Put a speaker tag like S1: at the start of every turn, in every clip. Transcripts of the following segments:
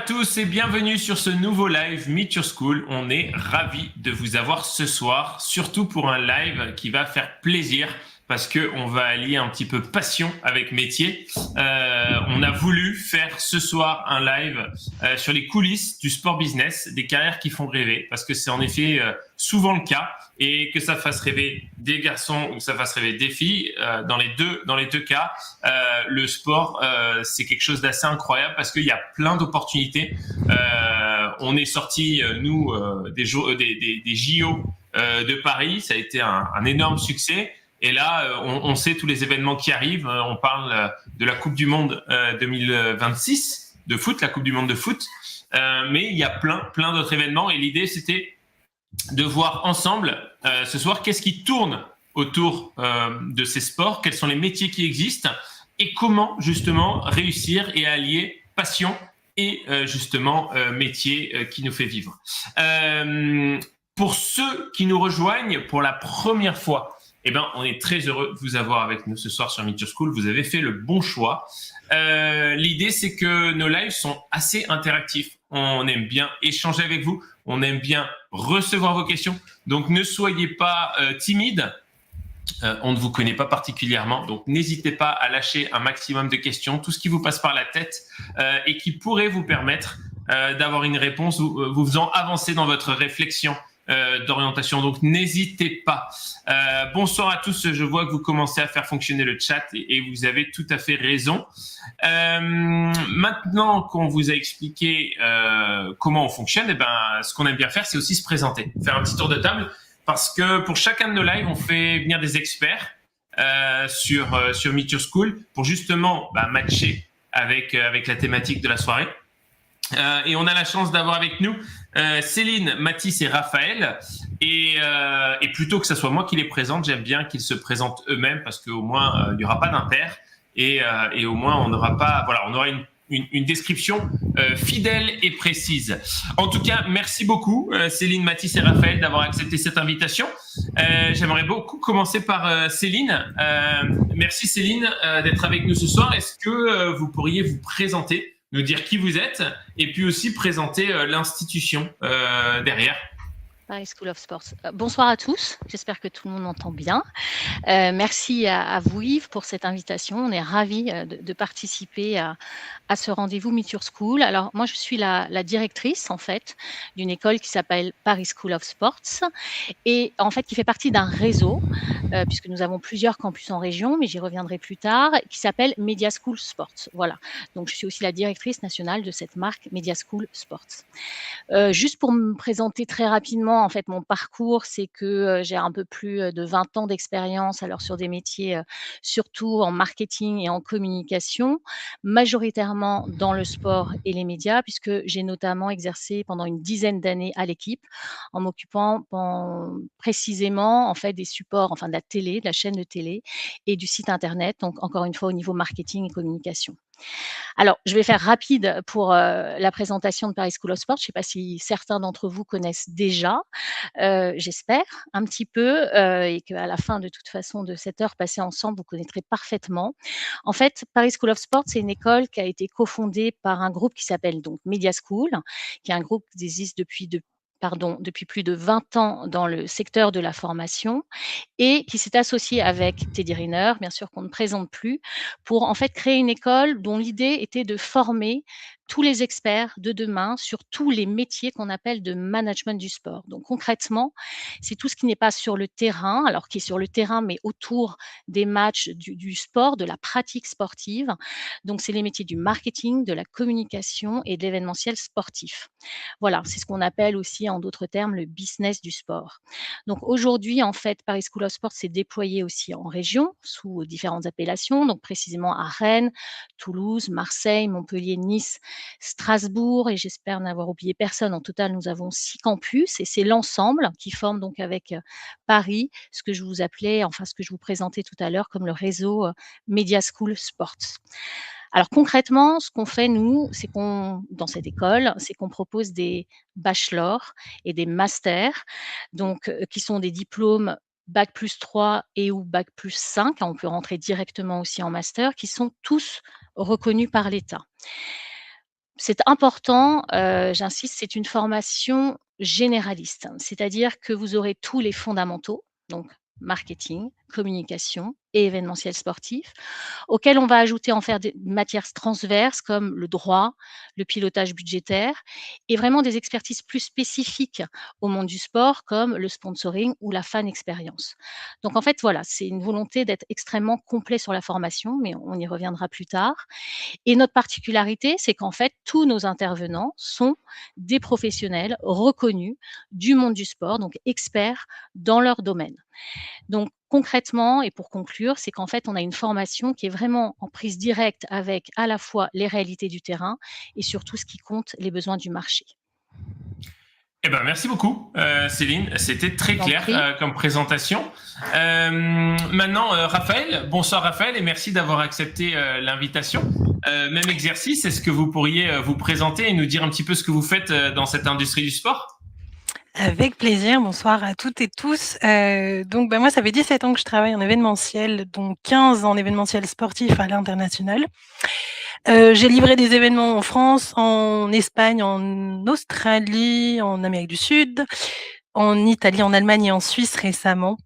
S1: À tous et bienvenue sur ce nouveau live Meet Your School. On est ravis de vous avoir ce soir, surtout pour un live qui va faire plaisir parce qu'on va allier un petit peu passion avec métier. On a voulu faire ce soir un live sur les coulisses du sport business, des carrières qui font rêver, parce que c'est en effet souvent le cas, et que ça fasse rêver des garçons ou que ça fasse rêver des filles, dans les deux cas, le sport, c'est quelque chose d'assez incroyable parce qu'il y a plein d'opportunités. On est sorti, nous, des JO de Paris, ça a été un énorme succès. Et là, on sait tous les événements qui arrivent. On parle de la Coupe du Monde 2026 de foot, la Coupe du Monde de foot. Mais il y a plein d'autres événements. Et l'idée, c'était de voir ensemble ce soir qu'est-ce qui tourne autour de ces sports, quels sont les métiers qui existent et comment justement réussir et allier passion et justement métier qui nous fait vivre. Pour ceux qui nous rejoignent pour la première fois, eh ben, on est très heureux de vous avoir avec nous ce soir sur Meet Your School. Vous avez fait le bon choix. L'idée, c'est que nos lives sont assez interactifs. On aime bien échanger avec vous. On aime bien recevoir vos questions. Donc, ne soyez pas timides. On ne vous connaît pas particulièrement. Donc, n'hésitez pas à lâcher un maximum de questions, tout ce qui vous passe par la tête et qui pourrait vous permettre d'avoir une réponse vous faisant avancer dans votre réflexion d'orientation. Donc, n'hésitez pas. Bonsoir à tous. Je vois que vous commencez à faire fonctionner le chat et vous avez tout à fait raison. Maintenant qu'on vous a expliqué comment on fonctionne, eh ben, ce qu'on aime bien faire, c'est aussi se présenter, faire un petit tour de table, parce que pour chacun de nos lives, on fait venir des experts sur Meet Your School pour justement matcher avec la thématique de la soirée. Et on a la chance d'avoir avec nous Céline, Mathis et Raphaël. Et plutôt que ce soit moi qui les présente, j'aime bien qu'ils se présentent eux-mêmes parce qu'au moins, il n'y aura pas d'impair. Et au moins, on n'aura pas, voilà, on aura une description fidèle et précise. En tout cas, merci beaucoup Céline, Mathis et Raphaël d'avoir accepté cette invitation. J'aimerais beaucoup commencer par Céline. Merci Céline d'être avec nous ce soir. Est-ce que vous pourriez vous présenter, nous dire qui vous êtes et puis aussi présenter l'institution derrière?
S2: Paris School of Sports. Bonsoir à tous, j'espère que tout le monde m'entend bien. Merci à vous Yves pour cette invitation, on est ravis de participer à ce rendez-vous Meet Your School. Alors moi je suis la directrice en fait d'une école qui s'appelle Paris School of Sports et en fait qui fait partie d'un réseau puisque nous avons plusieurs campus en région, mais j'y reviendrai plus tard, qui s'appelle Media School Sports. Voilà, donc je suis aussi la directrice nationale de cette marque Media School Sports. Juste pour me présenter très rapidement, en fait, mon parcours, c'est que j'ai un peu plus de 20 ans d'expérience alors sur des métiers surtout en marketing et en communication, majoritairement dans le sport et les médias, puisque j'ai notamment exercé pendant une dizaine d'années à l'équipe en m'occupant précisément en fait des supports, enfin de la télé, de la chaîne de télé et du site internet, donc encore une fois au niveau marketing et communication. Alors, je vais faire rapide pour la présentation de Paris School of Sport. Je ne sais pas si certains d'entre vous connaissent déjà, j'espère un petit peu, et qu'à la fin de toute façon de cette heure passée ensemble, vous connaîtrez parfaitement. En fait, Paris School of Sport, c'est une école qui a été cofondée par un groupe qui s'appelle donc Media School, qui est un groupe qui existe depuis plus de 20 ans dans le secteur de la formation et qui s'est associé avec Teddy Riner, bien sûr qu'on ne présente plus, pour en fait créer une école dont l'idée était de former tous les experts de demain sur tous les métiers qu'on appelle de management du sport. Donc concrètement, c'est tout ce qui n'est pas sur le terrain, alors qui est sur le terrain, mais autour des matchs, du sport, de la pratique sportive. Donc c'est les métiers du marketing, de la communication et de l'événementiel sportif. Voilà, c'est ce qu'on appelle aussi en d'autres termes le business du sport. Donc aujourd'hui, en fait, Paris School of Sport s'est déployé aussi en région sous différentes appellations, donc précisément à Rennes, Toulouse, Marseille, Montpellier, Nice, Strasbourg et j'espère n'avoir oublié personne. En total, nous avons 6 campus et c'est l'ensemble qui forme donc avec Paris ce que je vous appelais, enfin ce que je vous présentais tout à l'heure comme le réseau Media School Sports. Alors concrètement, ce qu'on fait nous, c'est dans cette école, c'est qu'on propose des bachelors et des masters, donc qui sont des diplômes bac+3 et ou bac+5, on peut rentrer directement aussi en master, qui sont tous reconnus par l'État. c'est important, j'insiste, c'est une formation généraliste. C'est-à-dire que vous aurez tous les fondamentaux, donc marketing, communication et événementiel sportif, auxquels on va ajouter en faire des matières transverses comme le droit, le pilotage budgétaire et vraiment des expertises plus spécifiques au monde du sport comme le sponsoring ou la fan expérience. Donc en fait, voilà, c'est une volonté d'être extrêmement complet sur la formation, mais on y reviendra plus tard. Et notre particularité, c'est qu'en fait, tous nos intervenants sont des professionnels reconnus du monde du sport, donc experts dans leur domaine. Donc concrètement et pour conclure, c'est qu'en fait, on a une formation qui est vraiment en prise directe avec à la fois les réalités du terrain et surtout ce qui compte, les besoins du marché.
S1: Eh ben, merci beaucoup, Céline. C'était très clair comme présentation. Maintenant, Raphaël. Bonsoir, Raphaël, et merci d'avoir accepté l'invitation. Même exercice, est-ce que vous pourriez vous présenter et nous dire un petit peu ce que vous faites dans cette industrie du sport ?
S3: Avec plaisir, bonsoir à toutes et tous. Donc moi, ça fait 17 ans que je travaille en événementiel, donc 15 en événementiel sportif à l'international. J'ai livré des événements en France, en Espagne, en Australie, en Amérique du Sud, en Italie, en Allemagne et en Suisse récemment.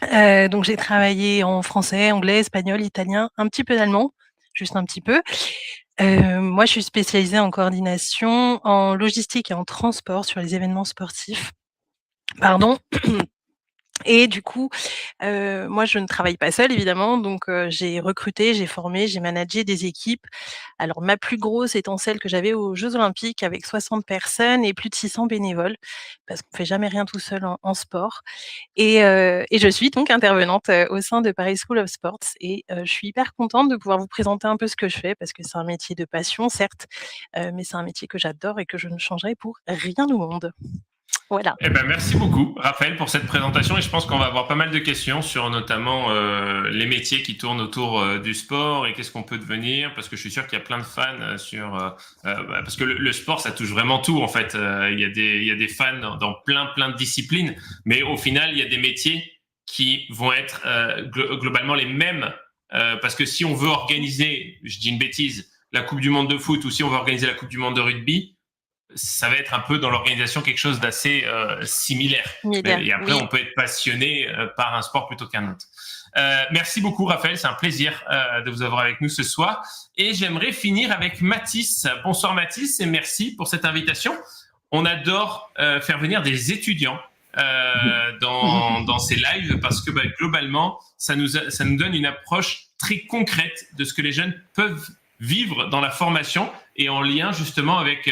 S3: Donc j'ai travaillé en français, anglais, espagnol, italien, un petit peu d'allemand, juste un petit peu. Moi, je suis spécialisée en coordination, en logistique et en transport sur les événements sportifs. Pardon. Et du coup, moi, je ne travaille pas seule évidemment, donc j'ai recruté, j'ai formé, j'ai managé des équipes. Alors ma plus grosse étant celle que j'avais aux Jeux olympiques avec 60 personnes et plus de 600 bénévoles, parce qu'on fait jamais rien tout seul en sport. Et je suis donc intervenante au sein de Paris School of Sports et je suis hyper contente de pouvoir vous présenter un peu ce que je fais, parce que c'est un métier de passion certes, mais c'est un métier que j'adore et que je ne changerai pour rien au monde. Voilà.
S1: Eh ben, merci beaucoup, Raphaël, pour cette présentation. Et je pense qu'on va avoir pas mal de questions sur notamment les métiers qui tournent autour du sport et qu'est-ce qu'on peut devenir. Parce que je suis sûr qu'il y a plein de fans sur... parce que le sport, ça touche vraiment tout, en fait. Il y a des fans dans plein de disciplines. Mais au final, il y a des métiers qui vont être globalement les mêmes. Parce que si on veut organiser, je dis une bêtise, la Coupe du Monde de foot ou si on veut organiser la Coupe du Monde de rugby, ça va être un peu dans l'organisation quelque chose d'assez similaire. Et après, on peut être passionné par un sport plutôt qu'un autre. Merci beaucoup, Raphaël. C'est un plaisir de vous avoir avec nous ce soir. Et j'aimerais finir avec Mathis. Bonsoir, Mathis, et merci pour cette invitation. On adore faire venir des étudiants dans ces lives parce que globalement, ça nous donne une approche très concrète de ce que les jeunes peuvent vivre dans la formation et en lien justement avec...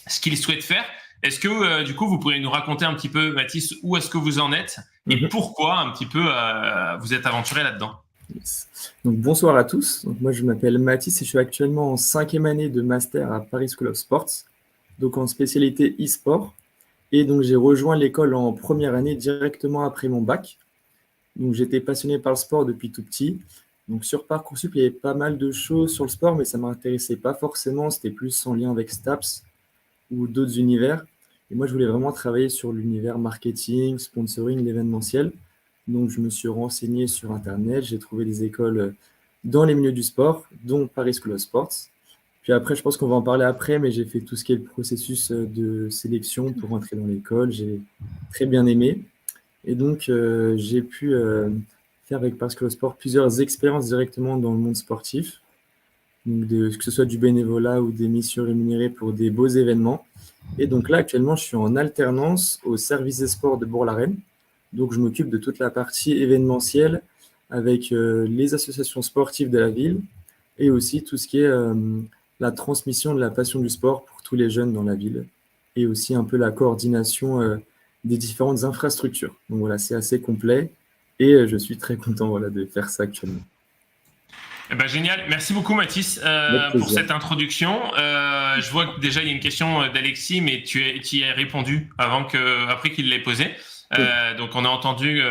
S1: ce qu'ils souhaitent faire. Est-ce que, du coup, vous pourriez nous raconter un petit peu, Mathis, où est-ce que vous en êtes et pourquoi, un petit peu, vous êtes aventuré là-dedans ?
S4: Yes. Donc, bonsoir à tous. Donc, moi, je m'appelle Mathis et je suis actuellement en 5e année de master à Paris School of Sports, donc en spécialité e-sport. Et donc, j'ai rejoint l'école en première année directement après mon bac. Donc, j'étais passionné par le sport depuis tout petit. Donc, sur Parcoursup, il y avait pas mal de choses sur le sport, mais ça ne m'intéressait pas forcément. C'était plus en lien avec STAPS ou d'autres univers. Et moi, je voulais vraiment travailler sur l'univers marketing, sponsoring, l'événementiel. Donc, je me suis renseigné sur Internet. J'ai trouvé des écoles dans les milieux du sport, dont Paris School of Sports. Puis après, je pense qu'on va en parler après, mais j'ai fait tout ce qui est le processus de sélection pour entrer dans l'école. J'ai très bien aimé. Et donc, j'ai pu faire avec Paris School of Sports plusieurs expériences directement dans le monde sportif. Donc que ce soit du bénévolat ou des missions rémunérées pour des beaux événements. Et donc là, actuellement, je suis en alternance au service des sports de Bourg-la-Reine. Donc, je m'occupe de toute la partie événementielle avec les associations sportives de la ville et aussi tout ce qui est la transmission de la passion du sport pour tous les jeunes dans la ville et aussi un peu la coordination des différentes infrastructures. Donc voilà, c'est assez complet et je suis très content de faire ça actuellement.
S1: Eh ben, génial. Merci beaucoup, Mathis, pour cette introduction. Je vois que déjà, il y a une question d'Alexis, mais tu y as répondu après qu'il l'ait posée. Donc, on a entendu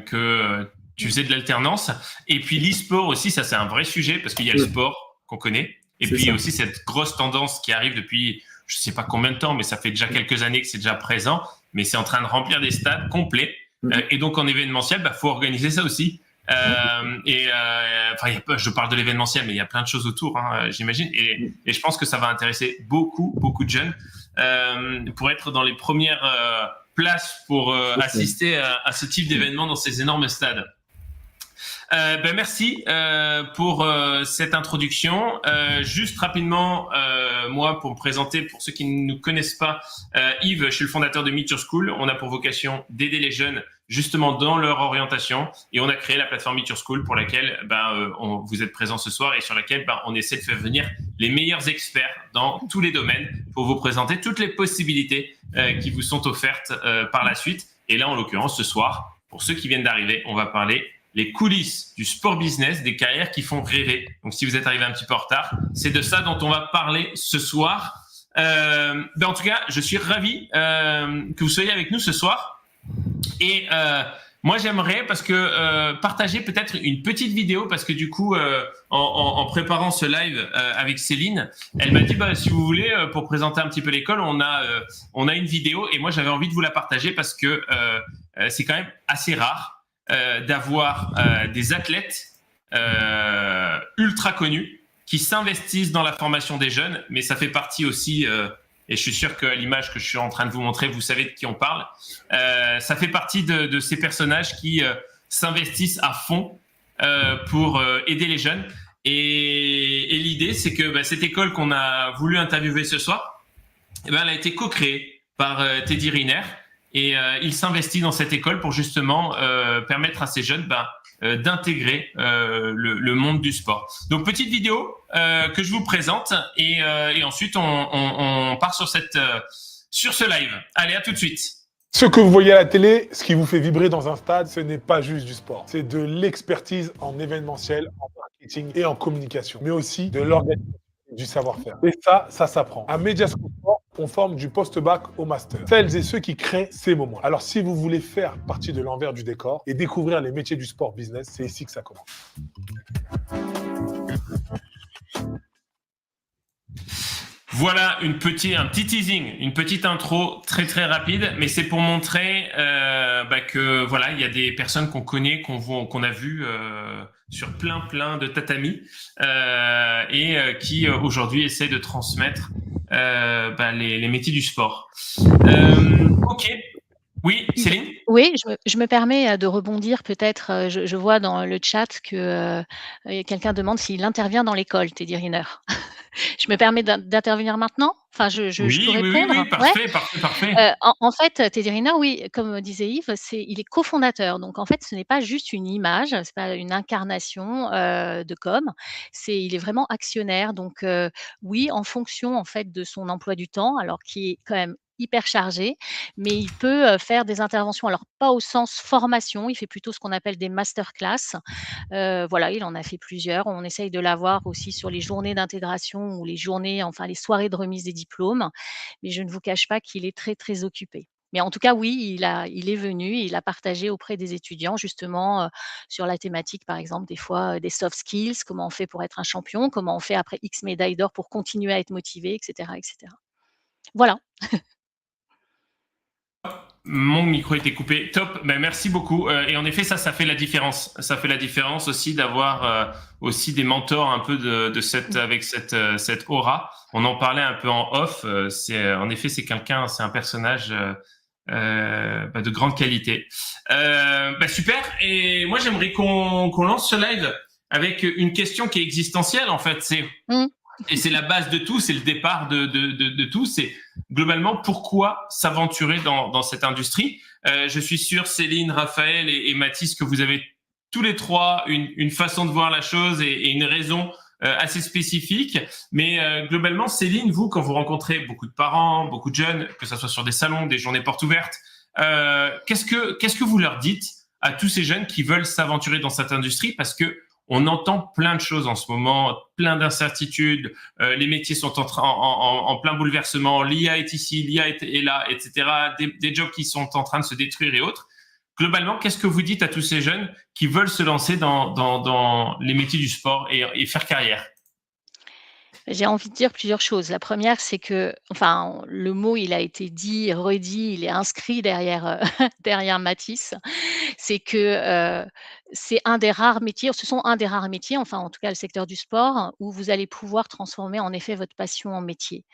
S1: que tu faisais de l'alternance. Et puis, l'e-sport aussi, ça, c'est un vrai sujet parce qu'il y a le sport qu'on connaît. Et puis, il y a aussi cette grosse tendance qui arrive depuis, je ne sais pas combien de temps, mais ça fait déjà quelques années que c'est déjà présent. Mais c'est en train de remplir des stades complets. Et donc, en événementiel, faut organiser ça aussi. Je parle de l'événementiel, mais il y a plein de choses autour, j'imagine. Et je pense que ça va intéresser beaucoup de jeunes pour être dans les premières places pour assister à ce type d'événement dans ces énormes stades. Merci pour cette introduction. Juste rapidement, moi, pour me présenter, pour ceux qui ne nous connaissent pas, Yves, je suis le fondateur de Meet Your School. On a pour vocation d'aider les jeunes justement dans leur orientation, et on a créé la plateforme Meet Your School pour laquelle vous êtes présents ce soir et sur laquelle on essaie de faire venir les meilleurs experts dans tous les domaines pour vous présenter toutes les possibilités qui vous sont offertes par la suite. Et là, en l'occurrence, ce soir, pour ceux qui viennent d'arriver, on va parler les coulisses du sport business, des carrières qui font rêver. Donc, si vous êtes arrivé un petit peu en retard, c'est de ça dont on va parler ce soir. En tout cas, je suis ravi que vous soyez avec nous ce soir. Et moi, j'aimerais partager peut-être une petite vidéo, parce que du coup, en préparant ce live avec Céline, elle m'a dit si vous voulez, pour présenter un petit peu l'école, on a une vidéo, et moi j'avais envie de vous la partager parce que c'est quand même assez rare d'avoir des athlètes ultra connus qui s'investissent dans la formation des jeunes, mais ça fait partie aussi, et je suis sûr que l'image que je suis en train de vous montrer, vous savez de qui on parle, ça fait partie de ces personnages qui s'investissent à fond pour aider les jeunes. Et l'idée, c'est que cette école qu'on a voulu interviewer ce soir, elle a été co-créée par Teddy Riner. Et il s'investit dans cette école pour justement permettre à ces jeunes d'intégrer le monde du sport. Donc, petite vidéo que je vous présente, et ensuite on part sur ce live. Allez, à tout de suite.
S5: Ce que vous voyez à la télé, ce qui vous fait vibrer dans un stade, ce n'est pas juste du sport. C'est de l'expertise en événementiel, en marketing et en communication, mais aussi de l'organisation, du savoir-faire. Et ça s'apprend. À Media School Sport, on forme du post-bac au master. Celles et ceux qui créent ces moments. Alors, si vous voulez faire partie de l'envers du décor et découvrir les métiers du sport business, c'est ici que ça commence.
S1: Voilà un petit teasing, une petite intro très très rapide, mais c'est pour montrer que voilà, il y a des personnes qu'on connaît, qu'on a vues sur plein de tatamis et qui aujourd'hui essaient de transmettre les métiers du sport. Ok. Oui, Céline ?
S2: Oui, je me permets de rebondir peut-être. Je vois dans le chat que quelqu'un demande s'il intervient dans l'école, Teddy Riner. Je me permets d'intervenir maintenant. Enfin, je peux répondre.
S1: Oui, parfait.
S2: En fait, Teddy Riner, oui, comme disait Yves, il est cofondateur. Donc, en fait, ce n'est pas juste une image, c'est pas une incarnation de com. Il est vraiment actionnaire. Donc, oui, en fonction en fait de son emploi du temps, alors qui est quand même hyper chargé, mais il peut faire des interventions, alors pas au sens formation, il fait plutôt ce qu'on appelle des masterclass. Voilà, il en a fait plusieurs. On essaye de l'avoir aussi sur les journées d'intégration ou les soirées de remise des diplômes, mais je ne vous cache pas qu'il est très, très occupé. Mais en tout cas, oui, il est venu, il a partagé auprès des étudiants justement sur la thématique, par exemple, des fois des soft skills, comment on fait pour être un champion, comment on fait après X médailles d'or pour continuer à être motivé, etc. Voilà.
S1: Mon micro était coupé. Top. Merci beaucoup. Et en effet, ça fait la différence. Ça fait la différence aussi d'avoir aussi des mentors un peu avec cette aura. On en parlait un peu en off. En effet, c'est un personnage de grande qualité. Super. Et moi, j'aimerais qu'on lance ce live avec une question qui est existentielle. En fait, et c'est la base de tout, c'est le départ de tout. C'est globalement pourquoi s'aventurer dans cette industrie. Je suis sûr, Céline, Raphaël et Mathis, que vous avez tous les trois une façon de voir la chose et une raison assez spécifique. Mais globalement, Céline, vous, quand vous rencontrez beaucoup de parents, beaucoup de jeunes, que ce soit sur des salons, des journées portes ouvertes, qu'est-ce que vous leur dites à tous ces jeunes qui veulent s'aventurer dans cette industrie? Parce que on entend plein de choses en ce moment, plein d'incertitudes, les métiers sont en plein bouleversement, l'IA est ici, l'IA est là, etc., des jobs qui sont en train de se détruire et autres. Globalement, qu'est-ce que vous dites à tous ces jeunes qui veulent se lancer dans les métiers du sport et faire carrière?
S2: J'ai envie de dire plusieurs choses. La première, c'est que, enfin, le mot, il a été dit, redit, il est inscrit derrière, derrière Mathis. C'est que, c'est un des rares métiers, ce sont un des rares métiers, enfin, en tout cas, le secteur du sport, où vous allez pouvoir transformer, en effet, votre passion en métier.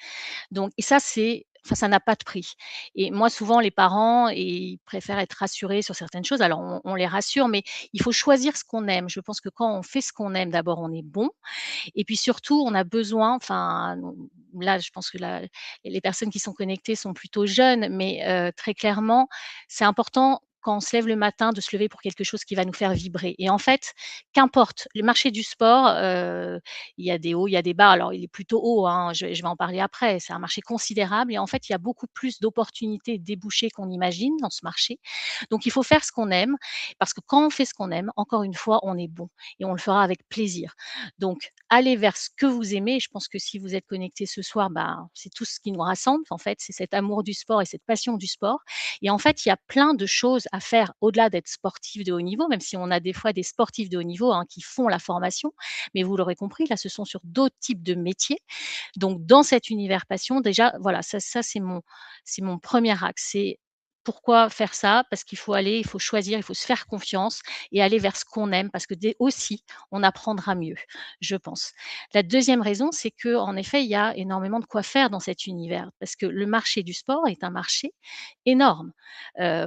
S2: Donc et ça, c'est enfin, ça n'a pas de prix et moi, souvent, les parents, ils préfèrent être rassurés sur certaines choses. Alors on les rassure, mais il faut choisir ce qu'on aime. Je pense que quand on fait ce qu'on aime, d'abord, on est bon et puis surtout, on a besoin enfin, là, je pense que les personnes qui sont connectées sont plutôt jeunes, mais très clairement, c'est important quand on se lève le matin de se lever pour quelque chose qui va nous faire vibrer et en fait, qu'importe, le marché du sport, il y a des hauts, il y a des bas. Alors il est plutôt haut, hein, je vais en parler après. C'est un marché considérable et en fait, il y a beaucoup plus d'opportunités et de débouchés qu'on imagine dans ce marché. Donc il faut faire ce qu'on aime parce que quand on fait ce qu'on aime, encore une fois, on est bon et on le fera avec plaisir. Donc, allez vers ce que vous aimez. Je pense que si vous êtes connectés ce soir, ben, c'est tout ce qui nous rassemble. En fait, c'est cet amour du sport et cette passion du sport. Et en fait, il y a plein de choses à faire au-delà d'être sportif de haut niveau, même si on a des fois des sportifs de haut niveau hein, qui font la formation. Mais vous l'aurez compris, là, ce sont sur d'autres types de métiers. Donc, dans cet univers passion, déjà, voilà, ça c'est mon premier axe. C'est pourquoi faire ça? Parce qu'il faut aller, il faut choisir, il faut se faire confiance et aller vers ce qu'on aime parce que dès aussi, on apprendra mieux, je pense. La deuxième raison, c'est que en effet, il y a énormément de quoi faire dans cet univers parce que le marché du sport est un marché énorme.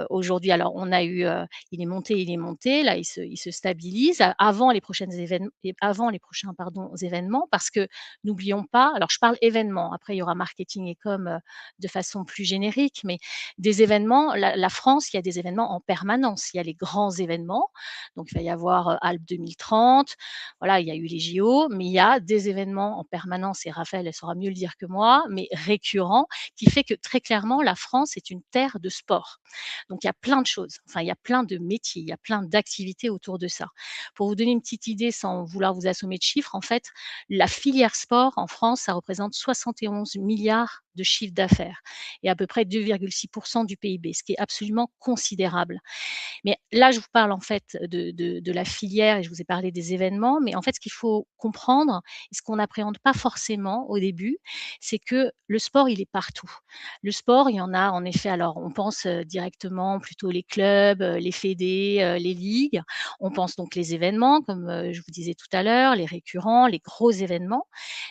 S2: Aujourd'hui, alors on a eu, il est monté, là il se stabilise avant les prochaines événements avant les prochains pardon, événements parce que n'oublions pas alors je parle événements, après il y aura marketing et com, de façon plus générique, mais des événements, la France, il y a des événements en permanence. Il y a les grands événements, donc il va y avoir, Alpes 2030, voilà, il y a eu les JO, mais il y a des événements en permanence et Raphaël, elle saura mieux le dire que moi, mais récurrents, qui fait que très clairement, la France est une terre de sport. Donc il y a plein de choses, enfin il y a plein de métiers, il y a plein d'activités autour de ça. Pour vous donner une petite idée sans vouloir vous assommer de chiffres, en fait, la filière sport en France, ça représente 71 milliards de chiffre d'affaires et à peu près 2,6% du PIB, ce qui est absolument considérable. Mais là, je vous parle en fait de la filière et je vous ai parlé des événements, mais en fait, ce qu'il faut comprendre et ce qu'on n'appréhende pas forcément au début, c'est que le sport, il est partout. Le sport, il y en a en effet, alors on pense directement plutôt les clubs, les fédés, les ligues. On pense donc les événements, comme je vous disais tout à l'heure, les récurrents, les gros événements.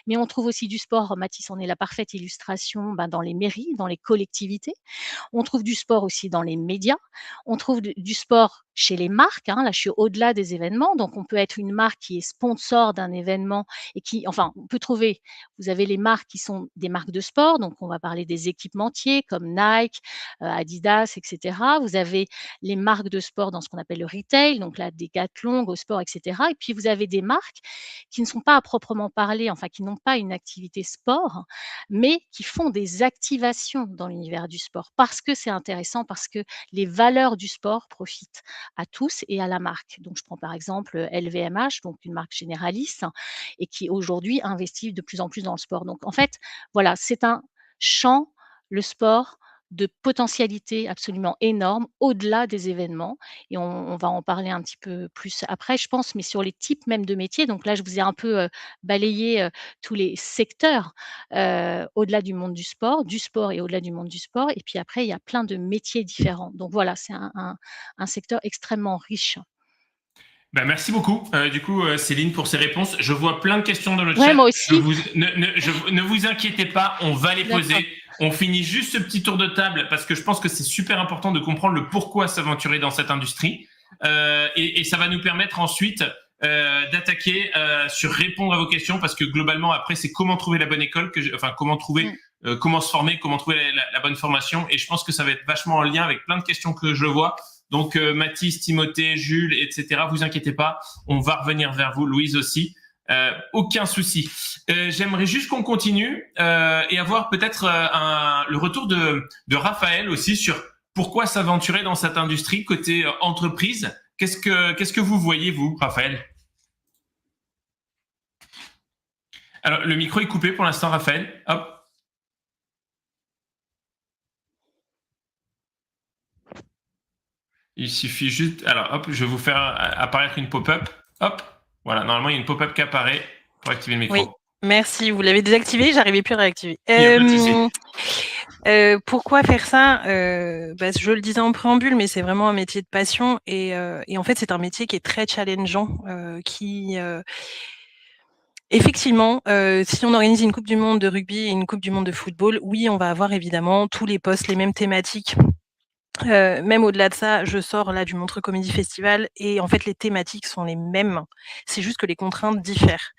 S2: Mais on trouve aussi du sport, Mathis en est la parfaite illustration, ben, dans les mairies, dans les collectivités. On trouve du sport aussi dans les médias. On trouve du sport chez les marques, hein, là je suis au-delà des événements, donc on peut être une marque qui est sponsor d'un événement et qui enfin, on peut trouver vous avez les marques qui sont des marques de sport, donc on va parler des équipementiers comme Nike, Adidas et cetera. Vous avez les marques de sport dans ce qu'on appelle le retail, donc là Decathlon, Go Sport et cetera et puis vous avez des marques qui ne sont pas à proprement parler, enfin qui n'ont pas une activité sport, mais qui font des activations dans l'univers du sport parce que c'est intéressant, parce que les valeurs du sport profitent à tous et à la marque. Donc, je prends par exemple LVMH, donc une marque généraliste, et qui aujourd'hui investit de plus en plus dans le sport. Donc, en fait, voilà, c'est un champ, le sport, de potentialités absolument énormes au-delà des événements et on va en parler un petit peu plus après, je pense, mais sur les types même de métiers. Donc là, je vous ai un peu, balayé, tous les secteurs, au-delà du sport et au-delà du monde du sport et puis après il y a plein de métiers différents. Donc voilà, c'est un secteur extrêmement riche.
S1: Ben, merci beaucoup, du coup, Céline, pour ces réponses. Je vois plein de questions dans le
S2: Ouais,
S1: chat.
S2: moi aussi.
S1: Ne vous inquiétez pas, on va les
S2: D'accord.
S1: poser. On finit juste ce petit tour de table parce que je pense que c'est super important de comprendre le pourquoi s'aventurer dans cette industrie. Et ça va nous permettre ensuite d'attaquer sur répondre à vos questions parce que globalement, après, c'est comment trouver la bonne école, comment trouver, comment se former, comment trouver la bonne formation. Et je pense que ça va être vachement en lien avec plein de questions que je vois. Donc, Mathis, Timothée, Jules, etc., vous inquiétez pas, on va revenir vers vous, Louise aussi. Aucun souci. J'aimerais juste qu'on continue et avoir peut-être le retour de Raphaël aussi sur pourquoi s'aventurer dans cette industrie côté entreprise. Qu'est-ce que vous voyez, vous, Raphaël? Alors, le micro est coupé pour l'instant, Raphaël. Hop. Il suffit juste... Alors, hop, je vais vous faire apparaître une pop-up. Hop, voilà, normalement, il y a une pop-up qui apparaît pour activer le micro.
S3: Oui. Merci, vous l'avez désactivé, j'arrivais plus à réactiver.
S1: Il y a pas de souci.
S3: Pourquoi faire ça? Je le disais en préambule, mais c'est vraiment un métier de passion et en fait, c'est un métier qui est très challengeant, effectivement, si on organise une coupe du monde de rugby et une coupe du monde de football, oui, on va avoir évidemment tous les postes, les mêmes thématiques. Même au-delà de ça, je sors là du Montreux Comedy Festival et en fait, les thématiques sont les mêmes. C'est juste que les contraintes diffèrent.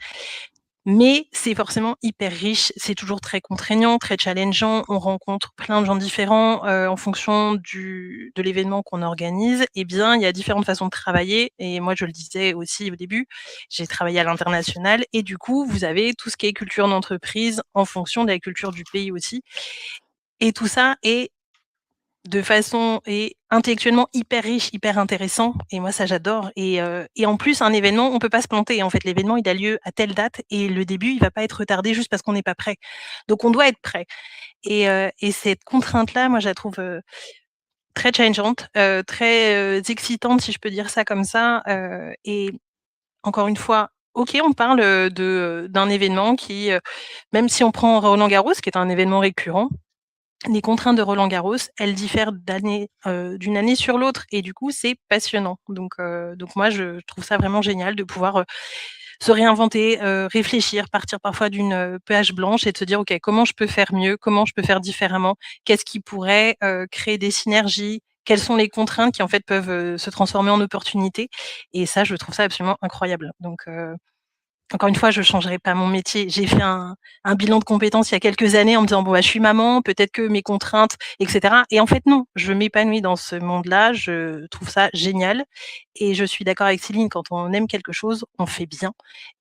S3: Mais c'est forcément hyper riche, c'est toujours très contraignant, très challengeant. On rencontre plein de gens différents, en fonction de l'événement qu'on organise. Eh bien, il y a différentes façons de travailler et moi, je le disais aussi au début, j'ai travaillé à l'international et du coup, vous avez tout ce qui est culture d'entreprise en fonction de la culture du pays aussi et tout ça est de façon et intellectuellement hyper riche, hyper intéressant et moi ça j'adore et en plus un événement, on peut pas se planter. En fait, l'événement, il a lieu à telle date et le début, il va pas être retardé juste parce qu'on n'est pas prêt. Donc on doit être prêt et cette contrainte-là, moi je la trouve, très challengeante, très, excitante si je peux dire ça comme ça, et encore une fois, OK, on parle, d'un événement qui, même si on prend Roland-Garros, qui est un événement récurrent, les contraintes de Roland-Garros, elles diffèrent d'une année sur l'autre et du coup, c'est passionnant. Donc moi, je trouve ça vraiment génial de pouvoir, se réinventer, réfléchir, partir parfois d'une, page blanche et de se dire: «OK, comment je peux faire mieux? Comment je peux faire différemment? Qu'est-ce qui pourrait, créer des synergies? Quelles sont les contraintes qui, en fait, peuvent, se transformer en opportunités?» Et ça, je trouve ça absolument incroyable. Donc encore une fois, je changerai pas mon métier. J'ai fait un bilan de compétences il y a quelques années en me disant: «Bon, je suis maman, peut-être que mes contraintes» et cetera et en fait non, je m'épanouis dans ce monde-là, je trouve ça génial et je suis d'accord avec Céline, quand on aime quelque chose, on fait bien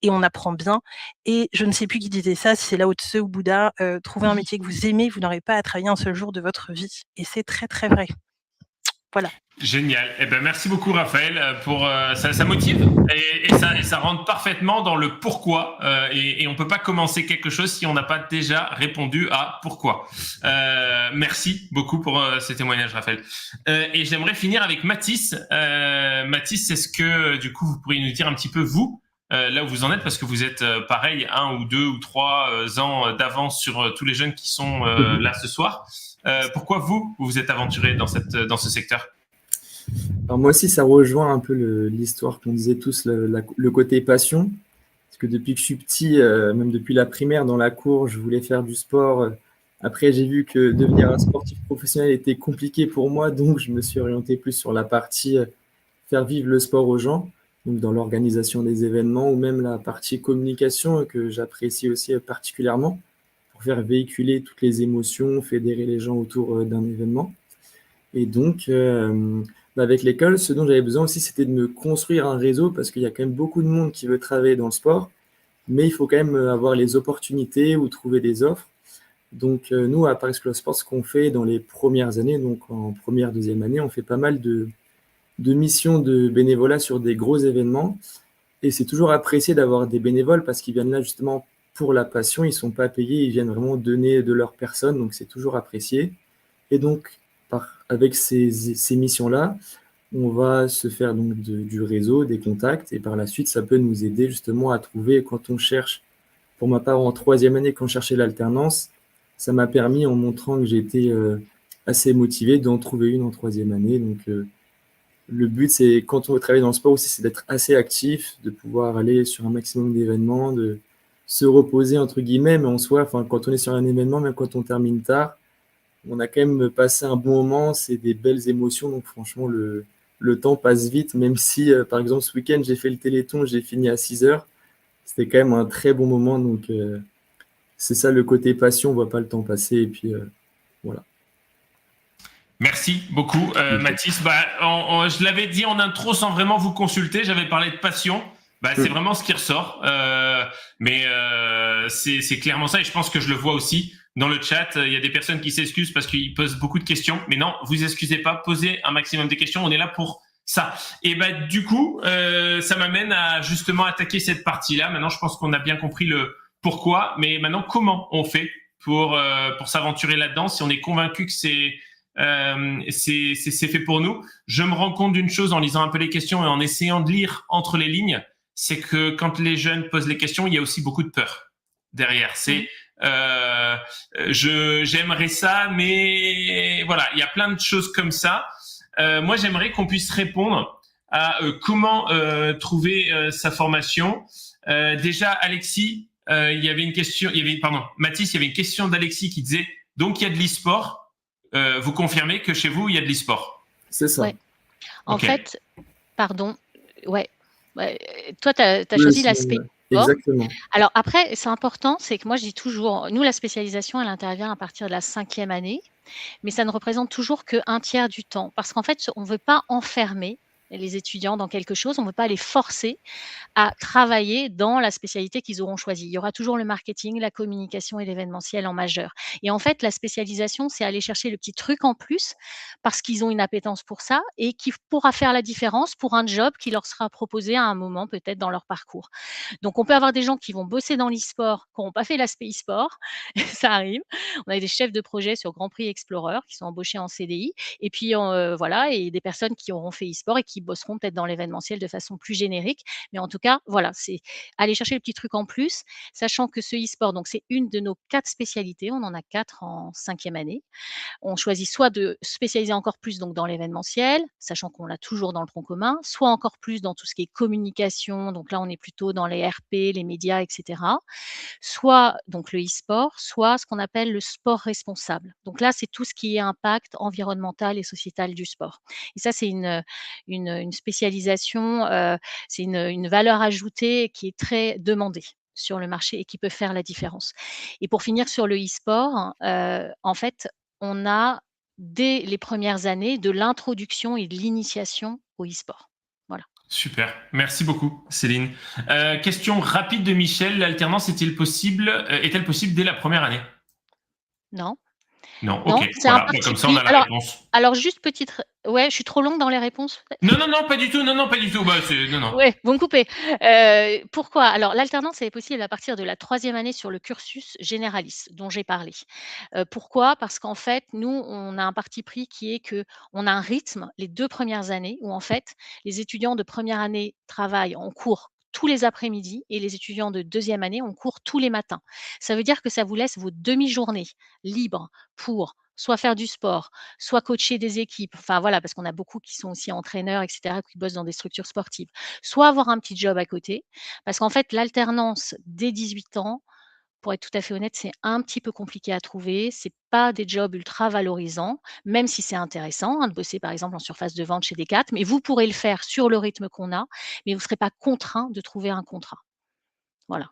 S3: et on apprend bien et je ne sais plus qui disait ça, si c'est Lao Tse ou Bouddha, «Trouvez un métier que vous aimez, vous n'aurez pas à travailler un seul jour de votre vie» et c'est très, très vrai. Voilà.
S1: Génial. Eh ben, merci beaucoup, Raphaël, pour ça motive et ça rentre parfaitement dans le pourquoi. Et on peut pas commencer quelque chose si on n'a pas déjà répondu à pourquoi. Merci beaucoup pour ce témoignage, Raphaël. Et j'aimerais finir avec Mathis. Mathis, est-ce que du coup vous pourriez nous dire un petit peu vous là où vous en êtes, parce que vous êtes pareil 1 ou 2 ou 3 ans d'avance sur tous les jeunes qui sont là ce soir. Pourquoi vous vous êtes aventuré dans ce secteur?
S4: Alors moi aussi, ça rejoint un peu l'histoire qu'on disait tous, le côté passion. Parce que depuis que je suis petit, même depuis la primaire, dans la cour, je voulais faire du sport. Après, j'ai vu que devenir un sportif professionnel était compliqué pour moi, donc je me suis orienté plus sur la partie faire vivre le sport aux gens, donc dans l'organisation des événements ou même la partie communication que j'apprécie aussi particulièrement pour faire véhiculer toutes les émotions, fédérer les gens autour d'un événement. Et donc, avec l'école, ce dont j'avais besoin aussi, c'était de me construire un réseau parce qu'il y a quand même beaucoup de monde qui veut travailler dans le sport, mais il faut quand même avoir les opportunités ou trouver des offres. Donc, nous, à Paris School of Sports, ce qu'on fait dans les premières années, donc en première, deuxième année, on fait pas mal de missions de bénévolat sur des gros événements. Et c'est toujours apprécié d'avoir des bénévoles parce qu'ils viennent là justement pour la passion, ils ne sont pas payés, ils viennent vraiment donner de leur personne, donc c'est toujours apprécié. Et donc, avec ces missions-là, on va se faire donc du réseau, des contacts, et par la suite, ça peut nous aider justement à trouver, quand on cherche, pour ma part en troisième année, quand je cherchais l'alternance, ça m'a permis, en montrant que j'étais assez motivé, d'en trouver une en troisième année. Donc, le but, c'est, quand on veut travailler dans le sport aussi, c'est d'être assez actif, de pouvoir aller sur un maximum d'événements, de se reposer, entre guillemets, mais en soi, quand on est sur un événement, même quand on termine tard, on a quand même passé un bon moment, c'est des belles émotions, donc franchement, le temps passe vite, même si, par exemple, ce week-end, j'ai fait le Téléthon, j'ai fini à 6h, c'était quand même un très bon moment, donc c'est ça le côté passion, on ne voit pas le temps passer, et puis voilà.
S1: Merci beaucoup, Mathis. Je l'avais dit en intro sans vraiment vous consulter, j'avais parlé de passion. C'est vraiment ce qui ressort, mais c'est clairement ça, et je pense que je le vois aussi dans le chat. Il y a des personnes qui s'excusent parce qu'ils posent beaucoup de questions, mais non, vous excusez pas, posez un maximum de questions, on est là pour ça. Et du coup, ça m'amène à justement attaquer cette partie-là. Maintenant, je pense qu'on a bien compris le pourquoi, mais maintenant, comment on fait pour s'aventurer là-dedans si on est convaincu que c'est fait pour nous? Je me rends compte d'une chose en lisant un peu les questions et en essayant de lire entre les lignes, c'est que quand les jeunes posent les questions, il y a aussi beaucoup de peur. derrière. C'est j'aimerais ça, mais voilà, il y a plein de choses comme ça. Moi, j'aimerais qu'on puisse répondre à comment trouver sa formation. Déjà, Alexis, il y avait une question. Mathis, il y avait une question d'Alexis qui disait donc il y a de l'e-sport. Vous confirmez que chez vous il y a de l'e-sport?
S4: C'est ça.
S2: Ouais. En
S1: Ok.
S2: fait, pardon, ouais. Toi, tu as choisi l'aspect sport.
S4: Exactement.
S2: Alors après, c'est important, c'est que moi je dis toujours, nous la spécialisation, elle intervient à partir de la 5e année, mais ça ne représente toujours qu'un tiers du temps, parce qu'en fait, on ne veut pas enfermer les étudiants dans quelque chose, on ne veut pas les forcer à travailler dans la spécialité qu'ils auront choisie. Il y aura toujours le marketing, la communication et l'événementiel en majeur. Et en fait, la spécialisation, c'est aller chercher le petit truc en plus parce qu'ils ont une appétence pour ça et qui pourra faire la différence pour un job qui leur sera proposé à un moment peut-être dans leur parcours. Donc, on peut avoir des gens qui vont bosser dans l'e-sport, qui n'auront pas fait l'aspect e-sport, ça arrive. On a des chefs de projet sur Grand Prix Explorer qui sont embauchés en CDI et puis voilà, et des personnes qui auront fait e-sport et qui bosseront peut-être dans l'événementiel de façon plus générique. Mais en tout cas, voilà, c'est aller chercher le petit truc en plus, sachant que ce e-sport, donc c'est une de nos 4 spécialités. On en a 4 en 5e année. On choisit soit de spécialiser encore plus donc dans l'événementiel, sachant qu'on l'a toujours dans le tronc commun, soit encore plus dans tout ce qui est communication. Donc là, on est plutôt dans les RP, les médias, etc. Soit donc le e-sport, soit ce qu'on appelle le sport responsable. Donc là, c'est tout ce qui est impact environnemental et sociétal du sport. Et ça, c'est une spécialisation, c'est une valeur ajoutée qui est très demandée sur le marché et qui peut faire la différence. Et pour finir sur le e-sport, en fait, on a dès les premières années de l'introduction et de l'initiation au e-sport. Voilà.
S1: Super, merci beaucoup Céline. Question rapide de Michel, l'alternance est-elle possible dès la première année?
S2: Non.
S1: Non,
S2: Non,
S1: ok,
S2: c'est un
S1: voilà,
S2: parti
S1: comme ça on a
S2: pris.
S1: la réponse.
S2: Alors juste petite, ouais, je suis trop longue dans les réponses.
S1: Non, pas du tout, non, pas du tout. Bah, non.
S2: Ouais, vous me coupez. Pourquoi? Alors l'alternance, elle est possible à partir de la 3e année sur le cursus généraliste dont j'ai parlé. Pourquoi? Parce qu'en fait, nous, on a un parti pris qui est qu'on a un rythme les 2 premières années où en fait, les étudiants de première année travaillent en cours tous les après-midi et les étudiants de 2e année ont cours tous les matins. Ça veut dire que ça vous laisse vos demi-journées libres pour soit faire du sport, soit coacher des équipes, enfin voilà, parce qu'on a beaucoup qui sont aussi entraîneurs, et cetera, qui bossent dans des structures sportives. Soit avoir un petit job à côté, parce qu'en fait, l'alternance dès 18 ans, pour être tout à fait honnête, c'est un petit peu compliqué à trouver. C'est pas des jobs ultra valorisants, même si c'est intéressant, hein, de bosser par exemple en surface de vente chez Decat, mais vous pourrez le faire sur le rythme qu'on a, mais vous ne serez pas contraint de trouver un contrat. Voilà.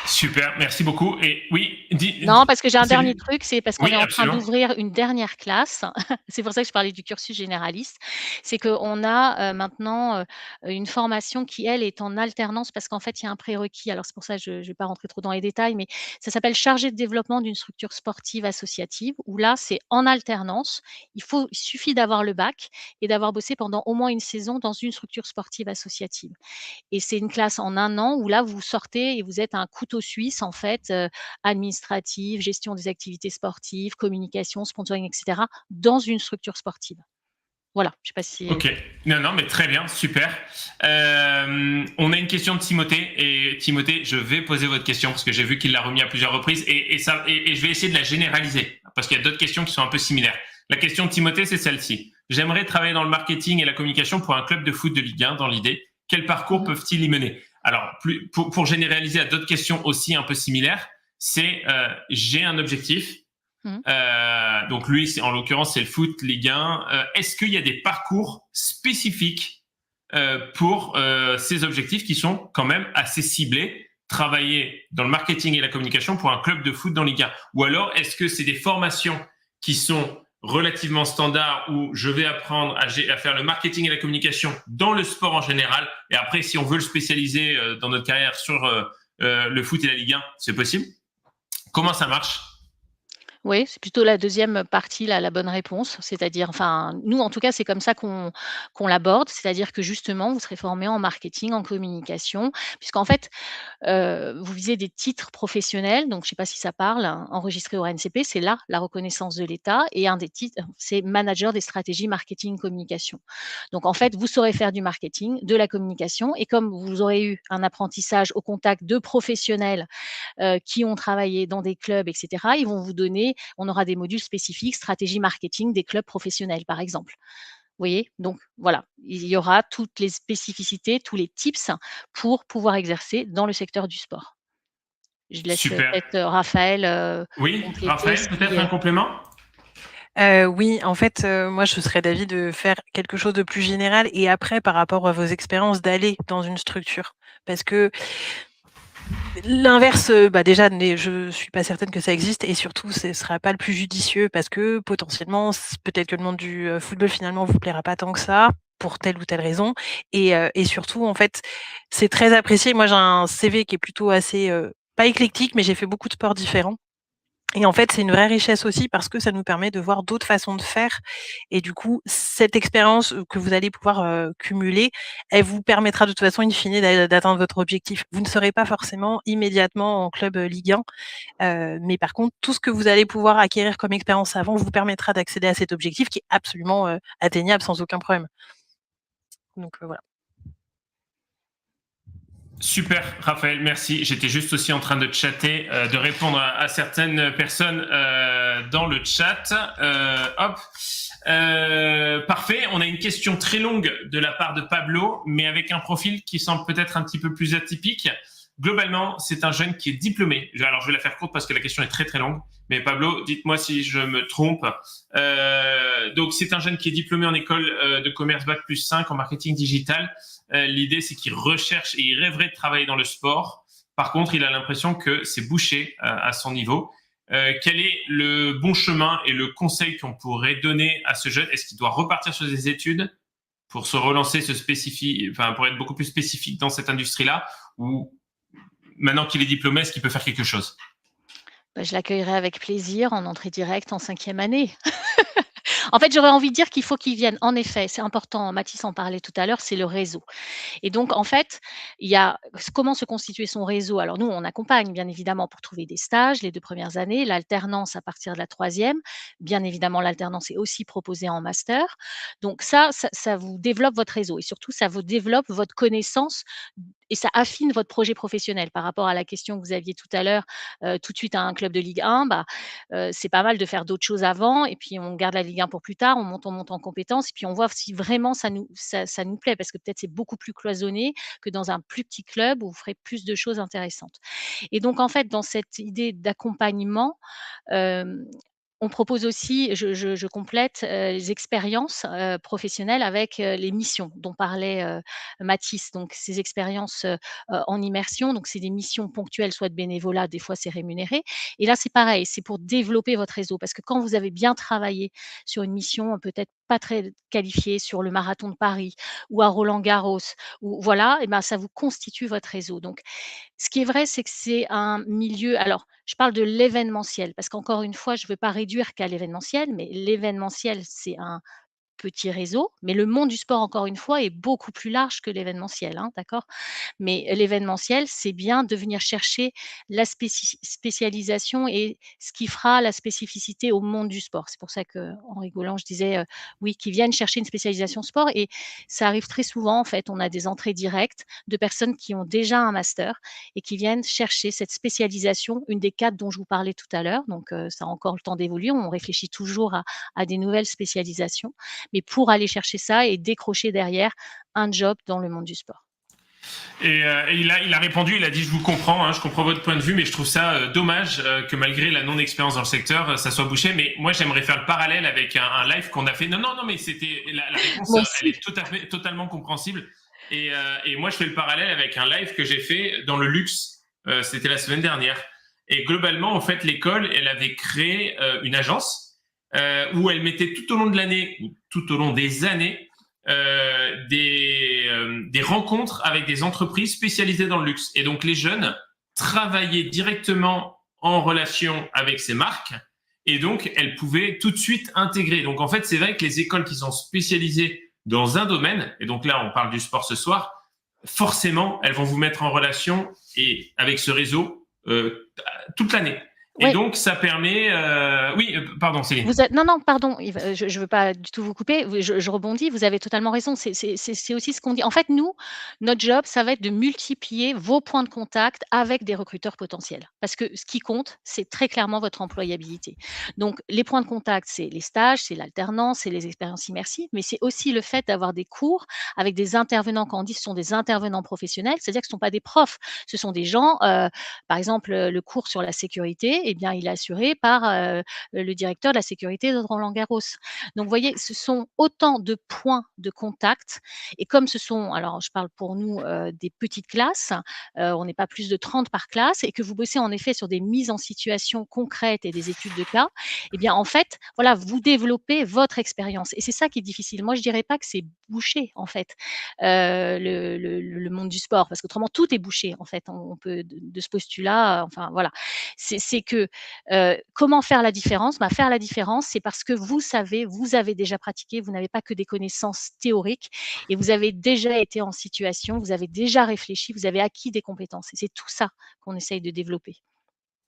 S1: Super, merci beaucoup. Et oui,
S2: Non, parce que j'ai un
S1: Céline.
S2: dernier truc, c'est parce qu'on
S1: Oui,
S2: est en
S1: absolument.
S2: train d'ouvrir une dernière classe. C'est pour ça que je parlais du cursus généraliste. C'est qu'on a maintenant une formation qui, elle, est en alternance parce qu'en fait, il y a un prérequis. Alors, c'est pour ça que je ne vais pas rentrer trop dans les détails, mais ça s'appelle chargé de développement d'une structure sportive associative, où là, c'est en alternance. Il suffit d'avoir le bac et d'avoir bossé pendant au moins une saison dans une structure sportive associative. Et c'est une classe en 1 an où là, vous sortez et vous êtes un couteau suisse, en fait, administrative, gestion des activités sportives, communication, sponsoring, etc., dans une structure sportive. Voilà, je ne sais pas si…
S1: Ok, non, mais très bien, super. On a une question de Timothée. Et Timothée, je vais poser votre question parce que j'ai vu qu'il l'a remis à plusieurs reprises et je vais essayer de la généraliser parce qu'il y a d'autres questions qui sont un peu similaires. La question de Timothée, c'est celle-ci. J'aimerais travailler dans le marketing et la communication pour un club de foot de Ligue 1 dans l'idée. Quel parcours peuvent-ils y mener? Alors, pour généraliser à d'autres questions aussi un peu similaires, c'est j'ai un objectif. Donc lui, en l'occurrence, c'est le foot Ligue 1. Est-ce qu'il y a des parcours spécifiques pour ces objectifs qui sont quand même assez ciblés? Travailler dans le marketing et la communication pour un club de foot dans Ligue 1. Ou alors, est-ce que c'est des formations qui sont relativement standards où je vais apprendre à faire le marketing et la communication dans le sport en général, et après, si on veut le spécialiser dans notre carrière sur le foot et la Ligue 1, c'est possible? Comment ça marche?
S2: Oui, c'est plutôt la deuxième partie, la bonne réponse. C'est-à-dire, enfin, nous, en tout cas, c'est comme ça qu'on l'aborde. C'est-à-dire que justement, vous serez formé en marketing, en communication, puisqu'en fait, vous visez des titres professionnels, donc je ne sais pas si ça parle, hein, enregistrés au RNCP, c'est là la reconnaissance de l'État et un des titres, c'est manager des stratégies marketing communication. Donc en fait, vous saurez faire du marketing, de la communication et comme vous aurez eu un apprentissage au contact de professionnels qui ont travaillé dans des clubs, etc., ils vont vous donner, on aura des modules spécifiques, stratégie marketing des clubs professionnels, par exemple. Vous voyez? Donc voilà, il y aura toutes les spécificités, tous les tips pour pouvoir exercer dans le secteur du sport. Je laisse,
S1: Super.
S2: peut-être, Raphaël,
S1: Oui,
S2: compléter
S1: Raphaël,
S2: si,
S1: peut-être un complément?
S3: Oui, en fait, moi, je serais d'avis de faire quelque chose de plus général et après, par rapport à vos expériences, d'aller dans une structure. Parce que l'inverse, déjà, je suis pas certaine que ça existe et surtout, ce sera pas le plus judicieux parce que potentiellement, peut-être que le monde du, football, finalement, vous plaira pas tant que ça, pour telle ou telle raison et surtout, en fait, c'est très apprécié. Moi, j'ai un CV qui est plutôt assez, pas éclectique, mais j'ai fait beaucoup de sports différents. Et en fait, c'est une vraie richesse aussi parce que ça nous permet de voir d'autres façons de faire et du coup, cette expérience, que vous allez pouvoir, cumuler, elle vous permettra de toute façon in fine d'atteindre votre objectif. Vous ne serez pas forcément immédiatement en club, Ligue 1, mais par contre, tout ce que vous allez pouvoir acquérir comme expérience avant vous permettra d'accéder à cet objectif qui est absolument, atteignable sans aucun problème. Donc, voilà.
S1: Super, Raphaël, merci. J'étais juste aussi en train de chatter, de répondre à certaines personnes dans le chat. Parfait. On a une question très longue de la part de Pablo, mais avec un profil qui semble peut-être un petit peu plus atypique. Globalement, c'est un jeune qui est diplômé. Alors, je vais la faire courte parce que la question est très très longue. Mais Pablo, dites-moi si je me trompe. Donc, c'est un jeune qui est diplômé en école de commerce Bac+5 en marketing digital. L'idée, c'est qu'il recherche et il rêverait de travailler dans le sport. Par contre, il a l'impression que c'est bouché à son niveau. Quel est le bon chemin et le conseil qu'on pourrait donner à ce jeune? Est-ce qu'il doit repartir sur des études pour se relancer, pour être beaucoup plus spécifique dans cette industrie-là? Ou maintenant qu'il est diplômé, est-ce qu'il peut faire quelque chose?
S2: Je l'accueillerai avec plaisir en entrée directe en 5e année. En fait, j'aurais envie de dire qu'il faut qu'ils viennent. En effet, c'est important, Mathis en parlait tout à l'heure, c'est le réseau. Et donc, en fait, il y a comment se constituer son réseau. Alors nous, on accompagne bien évidemment pour trouver des stages les 2 premières années, l'alternance à partir de la 3e. Bien évidemment, l'alternance est aussi proposée en master. Donc ça vous développe votre réseau et surtout, ça vous développe votre connaissance et ça affine votre projet professionnel. Par rapport à la question que vous aviez tout à l'heure, tout de suite à un club de Ligue 1, c'est pas mal de faire d'autres choses avant et puis on garde la Ligue 1 pour plus tard, on monte en compétences et puis on voit si vraiment ça nous plaît parce que peut-être c'est beaucoup plus cloisonné que dans un plus petit club où vous ferez plus de choses intéressantes. Et donc en fait, dans cette idée d'accompagnement, hem, on propose aussi, je complète, les expériences, professionnelles avec, les missions dont parlait, Mathis. Donc ces expériences, en immersion, donc c'est des missions ponctuelles, soit de bénévolat, des fois c'est rémunéré. Et là, c'est pareil, c'est pour développer votre réseau parce que quand vous avez bien travaillé sur une mission, peut-être pas très qualifiée, sur le marathon de Paris ou à Roland-Garros ou voilà, et ben, ça vous constitue votre réseau. Donc ce qui est vrai, c'est que c'est un milieu alors, je parle de l'événementiel parce qu'encore une fois, je ne veux pas réduire qu'à l'événementiel, mais l'événementiel, c'est un petit réseau, mais le monde du sport, encore une fois, est beaucoup plus large que l'événementiel, hein, d'accord? Mais l'événementiel, c'est bien de venir chercher la spécialisation et ce qui fera la spécificité au monde du sport. C'est pour ça qu'en rigolant, je disais, oui, qu'ils viennent chercher une spécialisation sport et ça arrive très souvent, en fait. On a des entrées directes de personnes qui ont déjà un master et qui viennent chercher cette spécialisation, une des 4 dont je vous parlais tout à l'heure. Donc, ça a encore le temps d'évoluer. On réfléchit toujours à des nouvelles spécialisations, mais pour aller chercher ça et décrocher derrière un job dans le monde du sport.
S1: Et il a répondu, il a dit je vous comprends, hein, je comprends votre point de vue, mais je trouve ça dommage que malgré la non-expérience dans le secteur, ça soit bouché. Mais moi, j'aimerais faire le parallèle avec un live qu'on a fait. Non, mais c'était la réponse, elle est totalement compréhensible. Et moi, je fais le parallèle avec un live que j'ai fait dans le luxe. C'était la semaine dernière. Et globalement, en fait, l'école, elle avait créé une agence où elle mettait tout au long de l'année, ou tout au long des années, des rencontres avec des entreprises spécialisées dans le luxe. Et donc, les jeunes travaillaient directement en relation avec ces marques et donc elles pouvaient tout de suite intégrer. Donc en fait, c'est vrai que les écoles qui sont spécialisées dans un domaine, et donc là on parle du sport ce soir, forcément elles vont vous mettre en relation et avec ce réseau toute l'année. Et
S2: Oui.
S1: donc, ça permet… Oui, pardon, Céline.
S2: Non, pardon, je ne veux pas du tout vous couper, je rebondis, vous avez totalement raison, c'est aussi ce qu'on dit. En fait, nous, notre job, ça va être de multiplier vos points de contact avec des recruteurs potentiels. Parce que ce qui compte, c'est très clairement votre employabilité. Donc, les points de contact, c'est les stages, c'est l'alternance, c'est les expériences immersives, mais c'est aussi le fait d'avoir des cours avec des intervenants, quand on dit ce sont des intervenants professionnels, c'est-à-dire que ce ne sont pas des profs, ce sont des gens, par exemple, le cours sur la sécurité, eh bien, il est assuré par le directeur de la sécurité de Roland-Garros. Donc, vous voyez, ce sont autant de points de contact. Et comme ce sont, alors je parle pour nous des petites classes, on n'est pas plus de 30 par classe, et que vous bossez en effet sur des mises en situation concrètes et des études de cas, eh bien, en fait, voilà, vous développez votre expérience. Et c'est ça qui est difficile. Moi, je dirais pas que c'est bouché, en fait, le monde du sport, parce qu'autrement, tout est bouché, en fait. On peut, de ce postulat, enfin, voilà. C'est que comment faire la différence? Faire la différence, c'est parce que vous savez, vous avez déjà pratiqué, vous n'avez pas que des connaissances théoriques et vous avez déjà été en situation, vous avez déjà réfléchi, vous avez acquis des compétences. Et c'est tout ça qu'on essaye de développer.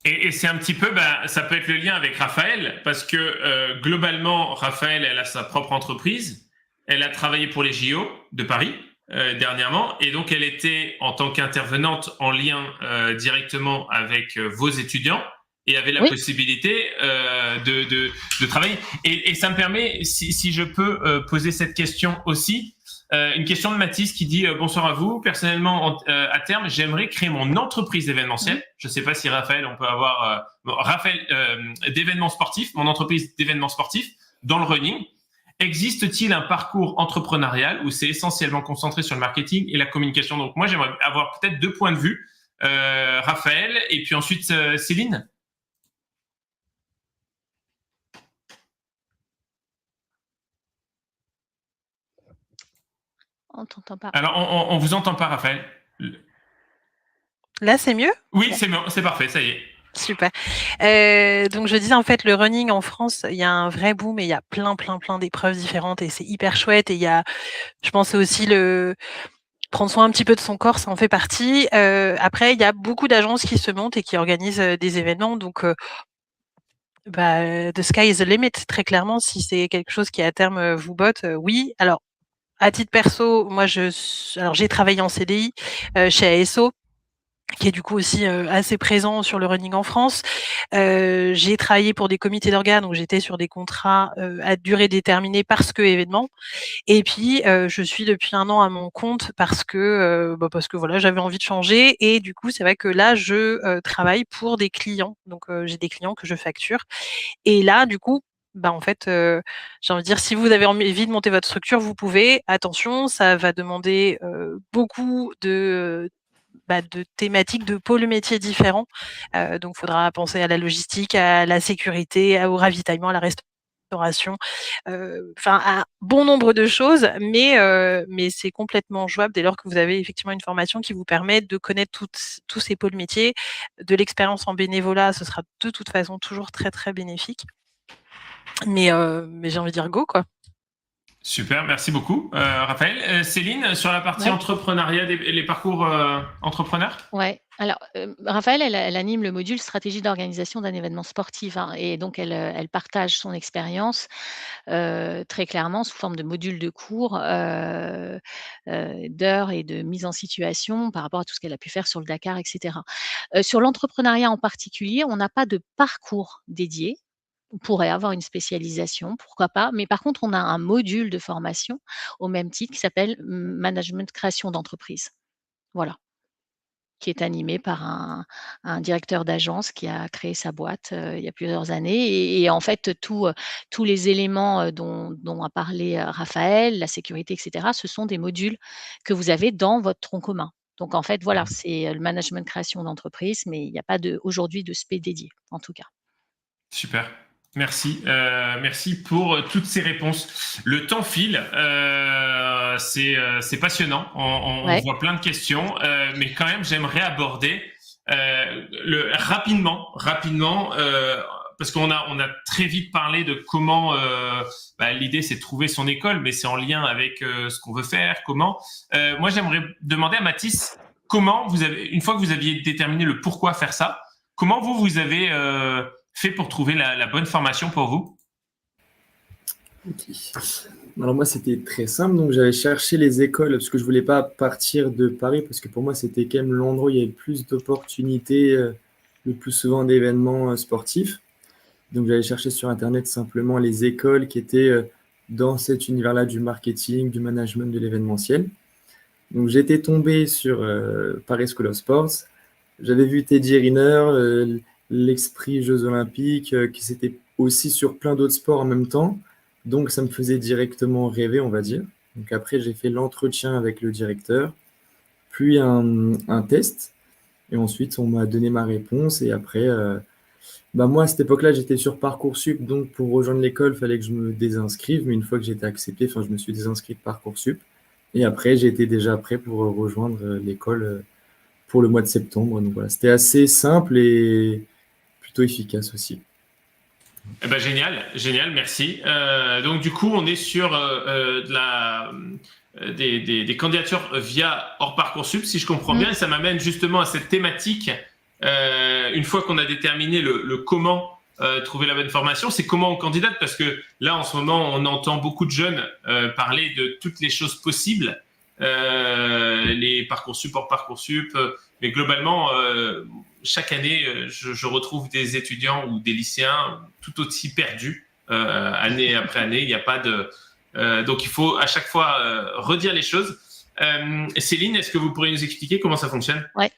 S1: Et c'est un petit peu, ça peut être le lien avec Raphaël, parce que globalement, Raphaël, elle a sa propre entreprise. Elle a travaillé pour les JO de Paris dernièrement, et donc elle était en tant qu'intervenante en lien directement avec vos étudiants et avait la possibilité de travailler. Et ça me permet, si je peux poser cette question aussi, une question de Mathis qui dit bonsoir à vous. Personnellement, à terme, j'aimerais créer mon entreprise d'événementiel. Je ne sais pas si Raphaël, on peut avoir Raphaël d'événements sportifs, mon entreprise d'événements sportifs dans le running. Existe-t-il un parcours entrepreneurial où c'est essentiellement concentré sur le marketing et la communication? Donc moi, j'aimerais avoir peut-être 2 points de vue. Raphaël et puis ensuite Céline.
S2: On t'entend pas.
S1: Alors, on vous entend pas, Raphaël.
S3: Là, c'est mieux?
S1: Oui, c'est parfait, ça y est.
S3: Super. Donc je disais en fait le running en France, il y a un vrai boom et il y a plein d'épreuves différentes et c'est hyper chouette. Et il y a, je pense aussi le prendre soin un petit peu de son corps, ça en fait partie. Après, il y a beaucoup d'agences qui se montent et qui organisent des événements. Donc the sky is the limit, très clairement. Si c'est quelque chose qui à terme vous botte, oui. Alors à titre perso, moi j'ai travaillé en CDI chez ASO, qui est du coup aussi assez présent sur le running en France. J'ai travaillé pour des comités d'organes, donc j'étais sur des contrats à durée déterminée parce que événement. Et puis je suis depuis 1 an à mon compte parce que voilà, j'avais envie de changer. Et du coup, c'est vrai que là, je travaille pour des clients. Donc j'ai des clients que je facture. Et là, du coup, en fait, j'ai envie de dire, si vous avez envie de monter votre structure, vous pouvez. Attention, ça va demander beaucoup de thématiques, de pôles métiers différents. Donc, il faudra penser à la logistique, à la sécurité, au ravitaillement, à la restauration, à bon nombre de choses, mais c'est complètement jouable dès lors que vous avez effectivement une formation qui vous permet de connaître tous ces pôles métiers. De l'expérience en bénévolat, ce sera de toute façon toujours très, très bénéfique. Mais j'ai envie de dire go, quoi.
S1: Super, merci beaucoup, Raphaël. Céline, sur la partie entrepreneuriat, les parcours entrepreneurs?
S2: Ouais. Alors, Raphaël, elle anime le module stratégie d'organisation d'un événement sportif, hein, et donc elle partage son expérience très clairement sous forme de module de cours, d'heures et de mise en situation par rapport à tout ce qu'elle a pu faire sur le Dakar, etc. Sur l'entrepreneuriat en particulier, on n'a pas de parcours dédié. On pourrait avoir une spécialisation, pourquoi pas, mais par contre, on a un module de formation au même titre qui s'appelle management création d'entreprise. Voilà, qui est animé par un directeur d'agence qui a créé sa boîte il y a plusieurs années. Et en fait, tous les éléments dont a parlé Raphaël, la sécurité, etc., ce sont des modules que vous avez dans votre tronc commun. Donc en fait, voilà, c'est le management création d'entreprise, mais il n'y a pas aujourd'hui de spé dédié, en tout cas.
S1: Super. Merci. Merci pour toutes ces réponses. Le temps file. C'est passionnant. On voit plein de questions. Mais quand même, j'aimerais aborder rapidement, parce qu'on a très vite parlé de comment l'idée c'est de trouver son école, mais c'est en lien avec ce qu'on veut faire, comment. Moi, j'aimerais demander à Mathis, comment une fois que vous aviez déterminé le pourquoi faire ça, comment vous avez fait pour trouver la bonne formation pour vous?
S4: Ok. Alors moi, c'était très simple. Donc j'avais cherché les écoles parce que je voulais pas partir de Paris parce que pour moi, c'était quand même l'endroit où il y avait le plus d'opportunités, le plus souvent d'événements sportifs. Donc j'avais cherché sur Internet simplement les écoles qui étaient dans cet univers-là du marketing, du management, de l'événementiel. Donc j'étais tombé sur Paris School of Sports. J'avais vu Teddy Riner, l'Esprit Jeux Olympiques, qui c'était aussi sur plein d'autres sports en même temps. Donc ça me faisait directement rêver, on va dire. Donc après, j'ai fait l'entretien avec le directeur, puis un test. Et ensuite, on m'a donné ma réponse. Et après, moi, à cette époque-là, j'étais sur Parcoursup. Donc pour rejoindre l'école, il fallait que je me désinscrive. Mais une fois que j'étais accepté, je me suis désinscrit de Parcoursup. Et après, j'étais déjà prêt pour rejoindre l'école pour le mois de septembre. Donc voilà, c'était assez simple et plutôt efficace aussi.
S1: Eh ben, génial, merci. Donc du coup, on est sur des candidatures via hors Parcoursup, si je comprends bien, et ça m'amène justement à cette thématique. Une fois qu'on a déterminé le comment trouver la bonne formation, c'est comment on candidate, parce que là, en ce moment, on entend beaucoup de jeunes parler de toutes les choses possibles, les Parcoursup, hors Parcoursup, mais globalement, chaque année, je retrouve des étudiants ou des lycéens tout aussi perdus, année après année. Il n'y a pas de... donc, il faut à chaque fois redire les choses. Céline, est-ce que vous pourriez nous expliquer comment ça fonctionne?
S2: Ouais.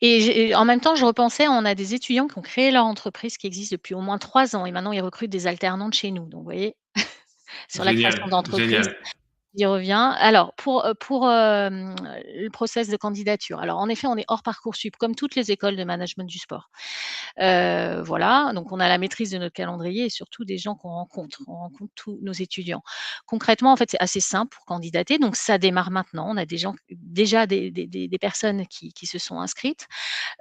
S2: Et en même temps, je repensais, on a des étudiants qui ont créé leur entreprise qui existe depuis au moins 3 ans et maintenant ils recrutent des alternantes chez nous. Donc, vous voyez, sur la création d'entreprise, j'y reviens. Alors, pour le process de candidature. Alors, en effet, on est hors Parcoursup, comme toutes les écoles de management du sport. Voilà, donc on a la maîtrise de notre calendrier et surtout des gens qu'on rencontre. On rencontre tous nos étudiants. Concrètement, en fait, c'est assez simple pour candidater. Donc, ça démarre maintenant. On a déjà des personnes qui se sont inscrites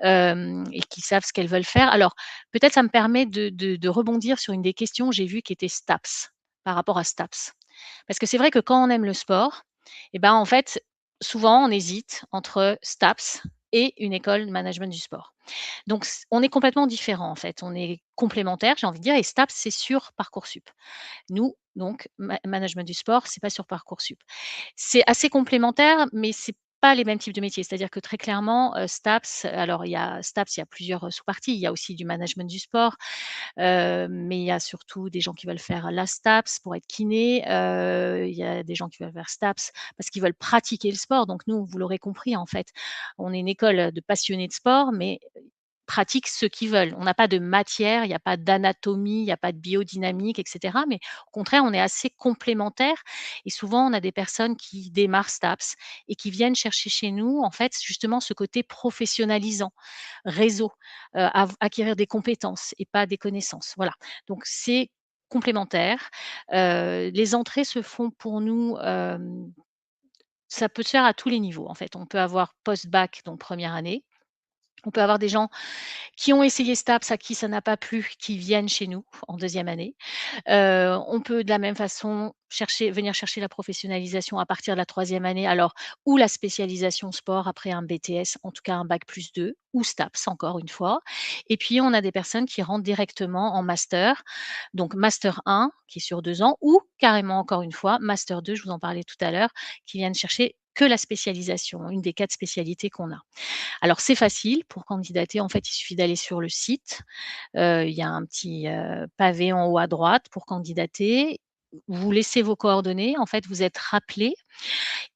S2: et qui savent ce qu'elles veulent faire. Alors, peut-être ça me permet de rebondir sur une des questions que j'ai vues qui était STAPS, par rapport à STAPS. Parce que c'est vrai que quand on aime le sport, en fait, souvent on hésite entre STAPS et une école de management du sport. Donc on est complètement différents en fait, on est complémentaires, j'ai envie de dire, et STAPS, c'est sur Parcoursup. Nous, donc management du sport, c'est pas sur Parcoursup. C'est assez complémentaire, mais c'est pas les mêmes types de métiers. C'est-à-dire que très clairement, STAPS, alors il y a STAPS, il y a plusieurs sous-parties. Il y a aussi du management du sport, mais il y a surtout des gens qui veulent faire la STAPS pour être kiné. Il y a des gens qui veulent faire STAPS parce qu'ils veulent pratiquer le sport. Donc nous, vous l'aurez compris, en fait, on est une école de passionnés de sport, mais pratiquent ceux qui veulent. On n'a pas de matière, il n'y a pas d'anatomie, il n'y a pas de biodynamique, etc. Mais au contraire, on est assez complémentaires et souvent, on a des personnes qui démarrent STAPS et qui viennent chercher chez nous, en fait, justement ce côté professionnalisant, réseau, acquérir des compétences et pas des connaissances. Voilà, donc c'est complémentaire. Les entrées se font pour nous, ça peut se faire à tous les niveaux, en fait. On peut avoir post-bac, donc première année. On peut avoir des gens qui ont essayé STAPS, à qui ça n'a pas plu, qui viennent chez nous en deuxième année. On peut de la même façon venir chercher la professionnalisation à partir de la troisième année, alors ou la spécialisation sport après un BTS, en tout cas un bac+2 ou STAPS encore une fois. Et puis on a des personnes qui rentrent directement en master, donc master 1 qui est sur 2 ans ou carrément encore une fois master 2, je vous en parlais tout à l'heure, qui viennent chercher que la spécialisation, une des 4 spécialités qu'on a. Alors c'est facile pour candidater, en fait, il suffit d'aller sur le site. Il y a un petit, pavé en haut à droite pour candidater. Vous laissez vos coordonnées, en fait, vous êtes rappelé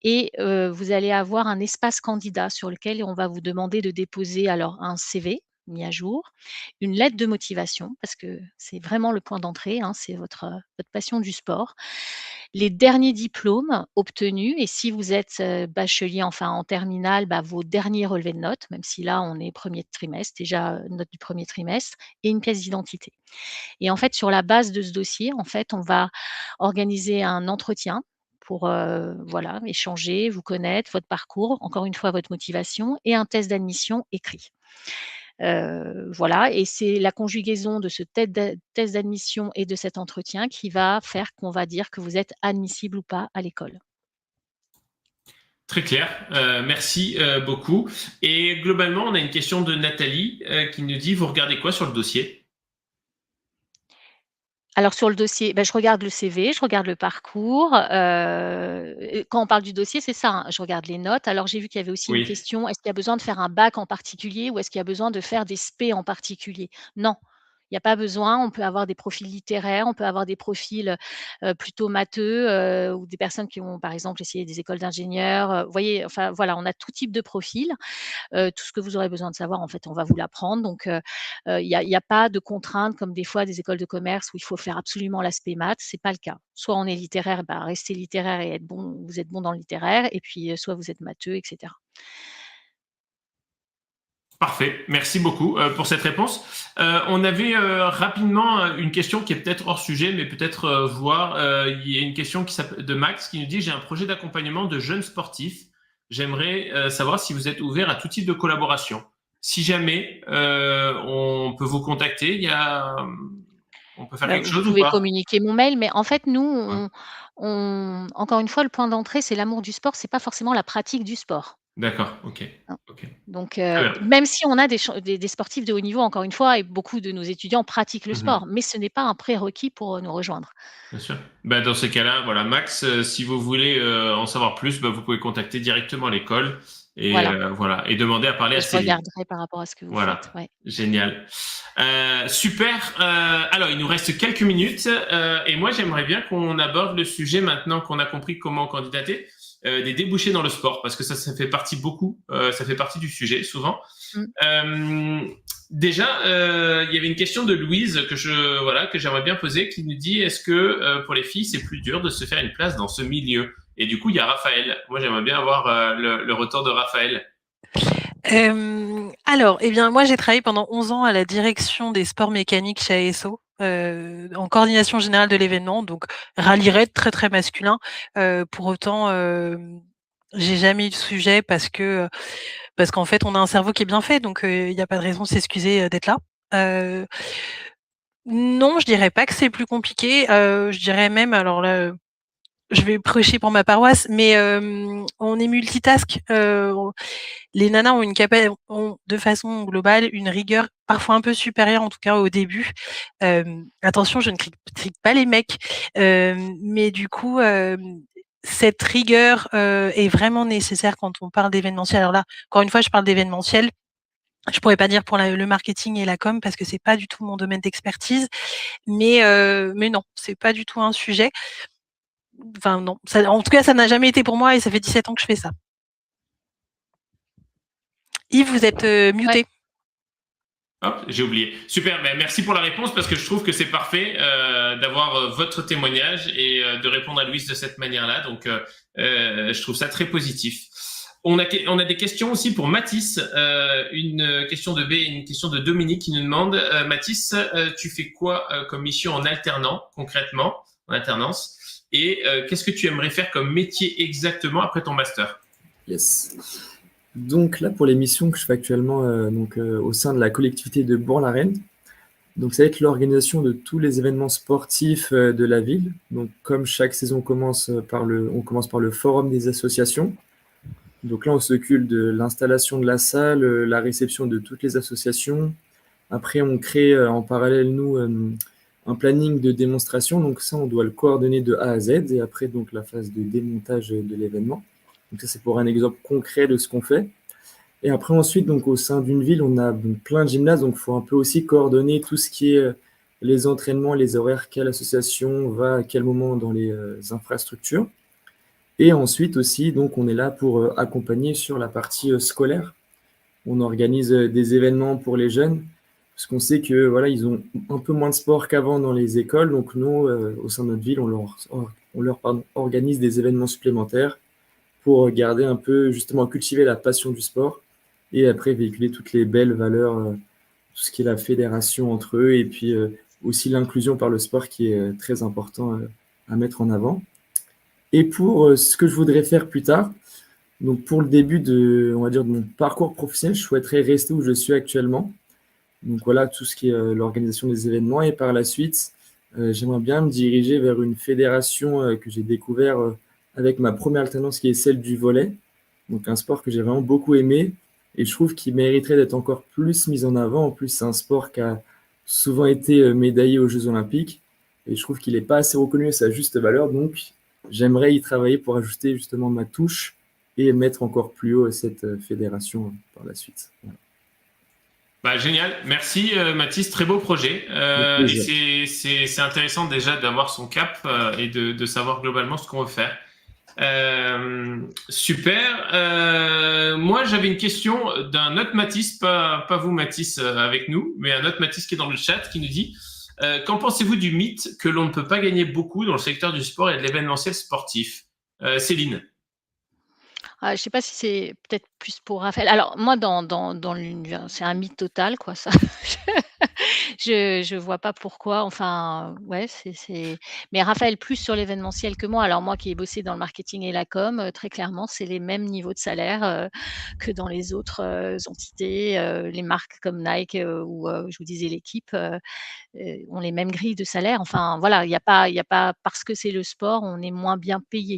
S2: et vous allez avoir un espace candidat sur lequel on va vous demander de déposer alors un CV mis à jour, une lettre de motivation parce que c'est vraiment le point d'entrée, hein, c'est votre passion du sport. Les derniers diplômes obtenus et si vous êtes, bachelier, enfin en terminale, vos derniers relevés de notes, même si là on est premier trimestre, déjà, note du premier trimestre et une pièce d'identité. Et en fait, sur la base de ce dossier, en fait, on va organiser un entretien pour, voilà, échanger, vous connaître, votre parcours, encore une fois votre motivation et un test d'admission écrit. Voilà, et c'est la conjugaison de ce test d'admission et de cet entretien qui va faire qu'on va dire que vous êtes admissible ou pas à l'école.
S1: Très clair, merci beaucoup. Et globalement, on a une question de Nathalie qui nous dit, vous regardez quoi sur le dossier?
S2: Alors sur le dossier, je regarde le CV, je regarde le parcours. Quand on parle du dossier, c'est ça, hein, je regarde les notes. Alors j'ai vu qu'il y avait aussi une
S1: Oui,
S2: question, est-ce qu'il y a besoin de faire un bac en particulier ou est-ce qu'il y a besoin de faire des spé en particulier? Non, il n'y a pas besoin. On peut avoir des profils littéraires, on peut avoir des profils plutôt matheux ou des personnes qui ont, par exemple, essayé des écoles d'ingénieurs. Vous voyez, enfin voilà, on a tout type de profil. Tout ce que vous aurez besoin de savoir, en fait, on va vous l'apprendre. Donc, il y a pas de contraintes comme des fois des écoles de commerce où il faut faire absolument l'aspect maths. C'est pas le cas. Soit on est littéraire, restez littéraire et vous êtes bon dans le littéraire, et puis soit vous êtes matheux, etc.
S1: parfait. Merci beaucoup pour cette réponse. On avait rapidement une question qui est peut-être hors sujet, mais peut-être voir. Il y a une question de Max qui nous dit, j'ai un projet d'accompagnement de jeunes sportifs. J'aimerais savoir si vous êtes ouvert à tout type de collaboration. Si jamais on peut vous contacter, on peut faire quelque
S2: Vous
S1: chose ou
S2: pouvez
S1: pas?
S2: communiquer mon mail, mais en fait, nous,
S1: Ouais.
S2: encore une fois, le point d'entrée, c'est l'amour du sport, c'est pas forcément la pratique du sport.
S1: D'accord, ok.
S2: Hein.
S1: Ok.
S2: Donc,
S1: Très bien.
S2: même si on a des sportifs de haut niveau, encore une fois, et beaucoup de nos étudiants pratiquent le
S1: Mhm.
S2: sport, mais ce n'est pas un prérequis pour nous rejoindre.
S1: Bien sûr. Dans ces cas-là, voilà, Max, si vous voulez en savoir plus, vous pouvez contacter directement l'école et
S2: Voilà,
S1: voilà, et demander à parler à
S2: et je
S1: Céline.
S2: regarderai par rapport à ce que vous faites.
S1: Voilà,
S2: Ouais.
S1: génial. Super. Alors, il nous reste quelques minutes et moi, j'aimerais bien qu'on aborde le sujet maintenant qu'on a compris comment candidater, des débouchés dans le sport, parce que ça fait partie ça fait partie du sujet souvent.
S2: Mm.
S1: Déjà, il y avait une question de Louise que j'aimerais bien poser, qui nous dit, est-ce que pour les filles, c'est plus dur de se faire une place dans ce milieu? Et du coup, il y a Raphaël. Moi, j'aimerais bien avoir le retour de Raphaël.
S3: Alors, eh bien, moi, j'ai travaillé pendant 11 ans à la direction des sports mécaniques chez ASO, en coordination générale de l'événement, donc rallye raid très, très masculin. Pour autant, j'ai jamais eu de sujet parce qu'en fait, on a un cerveau qui est bien fait, donc il y a pas de raison de s'excuser, d'être là. Non, je dirais pas que c'est plus compliqué, je dirais même, alors là, je vais prêcher pour ma paroisse, mais on est multitask. Les nanas ont de façon globale une rigueur parfois un peu supérieure, en tout cas au début. Attention, je ne critique pas les mecs, mais du coup, cette rigueur est vraiment nécessaire quand on parle d'événementiel. Alors là, encore une fois, je parle d'événementiel. Je pourrais pas dire pour le marketing et la com parce que c'est pas du tout mon domaine d'expertise, mais non, c'est pas du tout un sujet. Enfin non, en tout cas, ça n'a jamais été pour moi et ça fait 17 ans que je fais ça. Yves, vous êtes muté.
S2: Ouais.
S1: Hop, j'ai oublié. Super, merci pour la réponse parce que je trouve que c'est parfait d'avoir votre témoignage et de répondre à Louise de cette manière-là. Donc, je trouve ça très positif. On a des questions aussi pour Mathis. Une question de B et une question de Dominique qui nous demande, Mathis, tu fais quoi comme mission en alternant, concrètement, en alternance? Et qu'est-ce que tu aimerais faire comme métier exactement après ton master?
S4: Yes. Donc là, pour les missions que je fais actuellement au sein de la collectivité de Bourg-la-Reine, donc ça va être l'organisation de tous les événements sportifs de la ville. Donc comme chaque saison on commence par le forum des associations. Donc là, on s'occupe de l'installation de la salle, la réception de toutes les associations. Après, on crée en parallèle, nous, un planning de démonstration. Donc ça, on doit le coordonner de A à Z. Et après, donc la phase de démontage de l'événement. Donc ça, c'est pour un exemple concret de ce qu'on fait. Et après, ensuite, donc au sein d'une ville, on a plein de gymnases. Donc il faut un peu aussi coordonner tout ce qui est les entraînements, les horaires, quelle association va à quel moment dans les infrastructures. Et ensuite aussi, donc, on est là pour accompagner sur la partie scolaire. On organise des événements pour les jeunes, parce qu'on sait que voilà, ils ont un peu moins de sport qu'avant dans les écoles. Donc nous, au sein de notre ville, on leur organise des événements supplémentaires pour garder un peu, justement, cultiver la passion du sport et après véhiculer toutes les belles valeurs, tout ce qui est la fédération entre eux, et puis aussi l'inclusion par le sport qui est très important à mettre en avant. Et pour ce que je voudrais faire plus tard, donc pour le début on va dire, de mon parcours professionnel, je souhaiterais rester où je suis actuellement. Donc voilà, tout ce qui est l'organisation des événements. Et par la suite, j'aimerais bien me diriger vers une fédération que j'ai découvert avec ma première alternance, qui est celle du volley. Donc un sport que j'ai vraiment beaucoup aimé et je trouve qu'il mériterait d'être encore plus mis en avant. En plus, c'est un sport qui a souvent été médaillé aux Jeux Olympiques et je trouve qu'il n'est pas assez reconnu à sa juste valeur. Donc j'aimerais y travailler pour ajouter justement ma touche et mettre encore plus haut cette fédération par la suite. Voilà.
S1: Bah, génial, merci Mathis, très beau projet. Et c'est intéressant déjà d'avoir son cap et de savoir globalement ce qu'on veut faire. Super. Moi, j'avais une question d'un autre Mathis, pas vous Mathis avec nous, mais un autre Mathis qui est dans le chat qui nous dit qu'en pensez-vous du mythe que l'on ne peut pas gagner beaucoup dans le secteur du sport et de l'événementiel sportif? Céline.
S2: Je ne sais pas si c'est peut-être plus pour Raphaël. Alors moi, dans l'univers, c'est un mythe total, quoi, ça. Je vois pas pourquoi. Enfin, ouais, mais Raphaël plus sur l'événementiel que moi. Alors moi qui ai bossé dans le marketing et la com, très clairement, c'est les mêmes niveaux de salaire que dans les autres entités. Les marques comme Nike ou je vous disais l'équipe ont les mêmes grilles de salaire. Enfin voilà, il y a pas parce que c'est le sport, on est moins bien payé.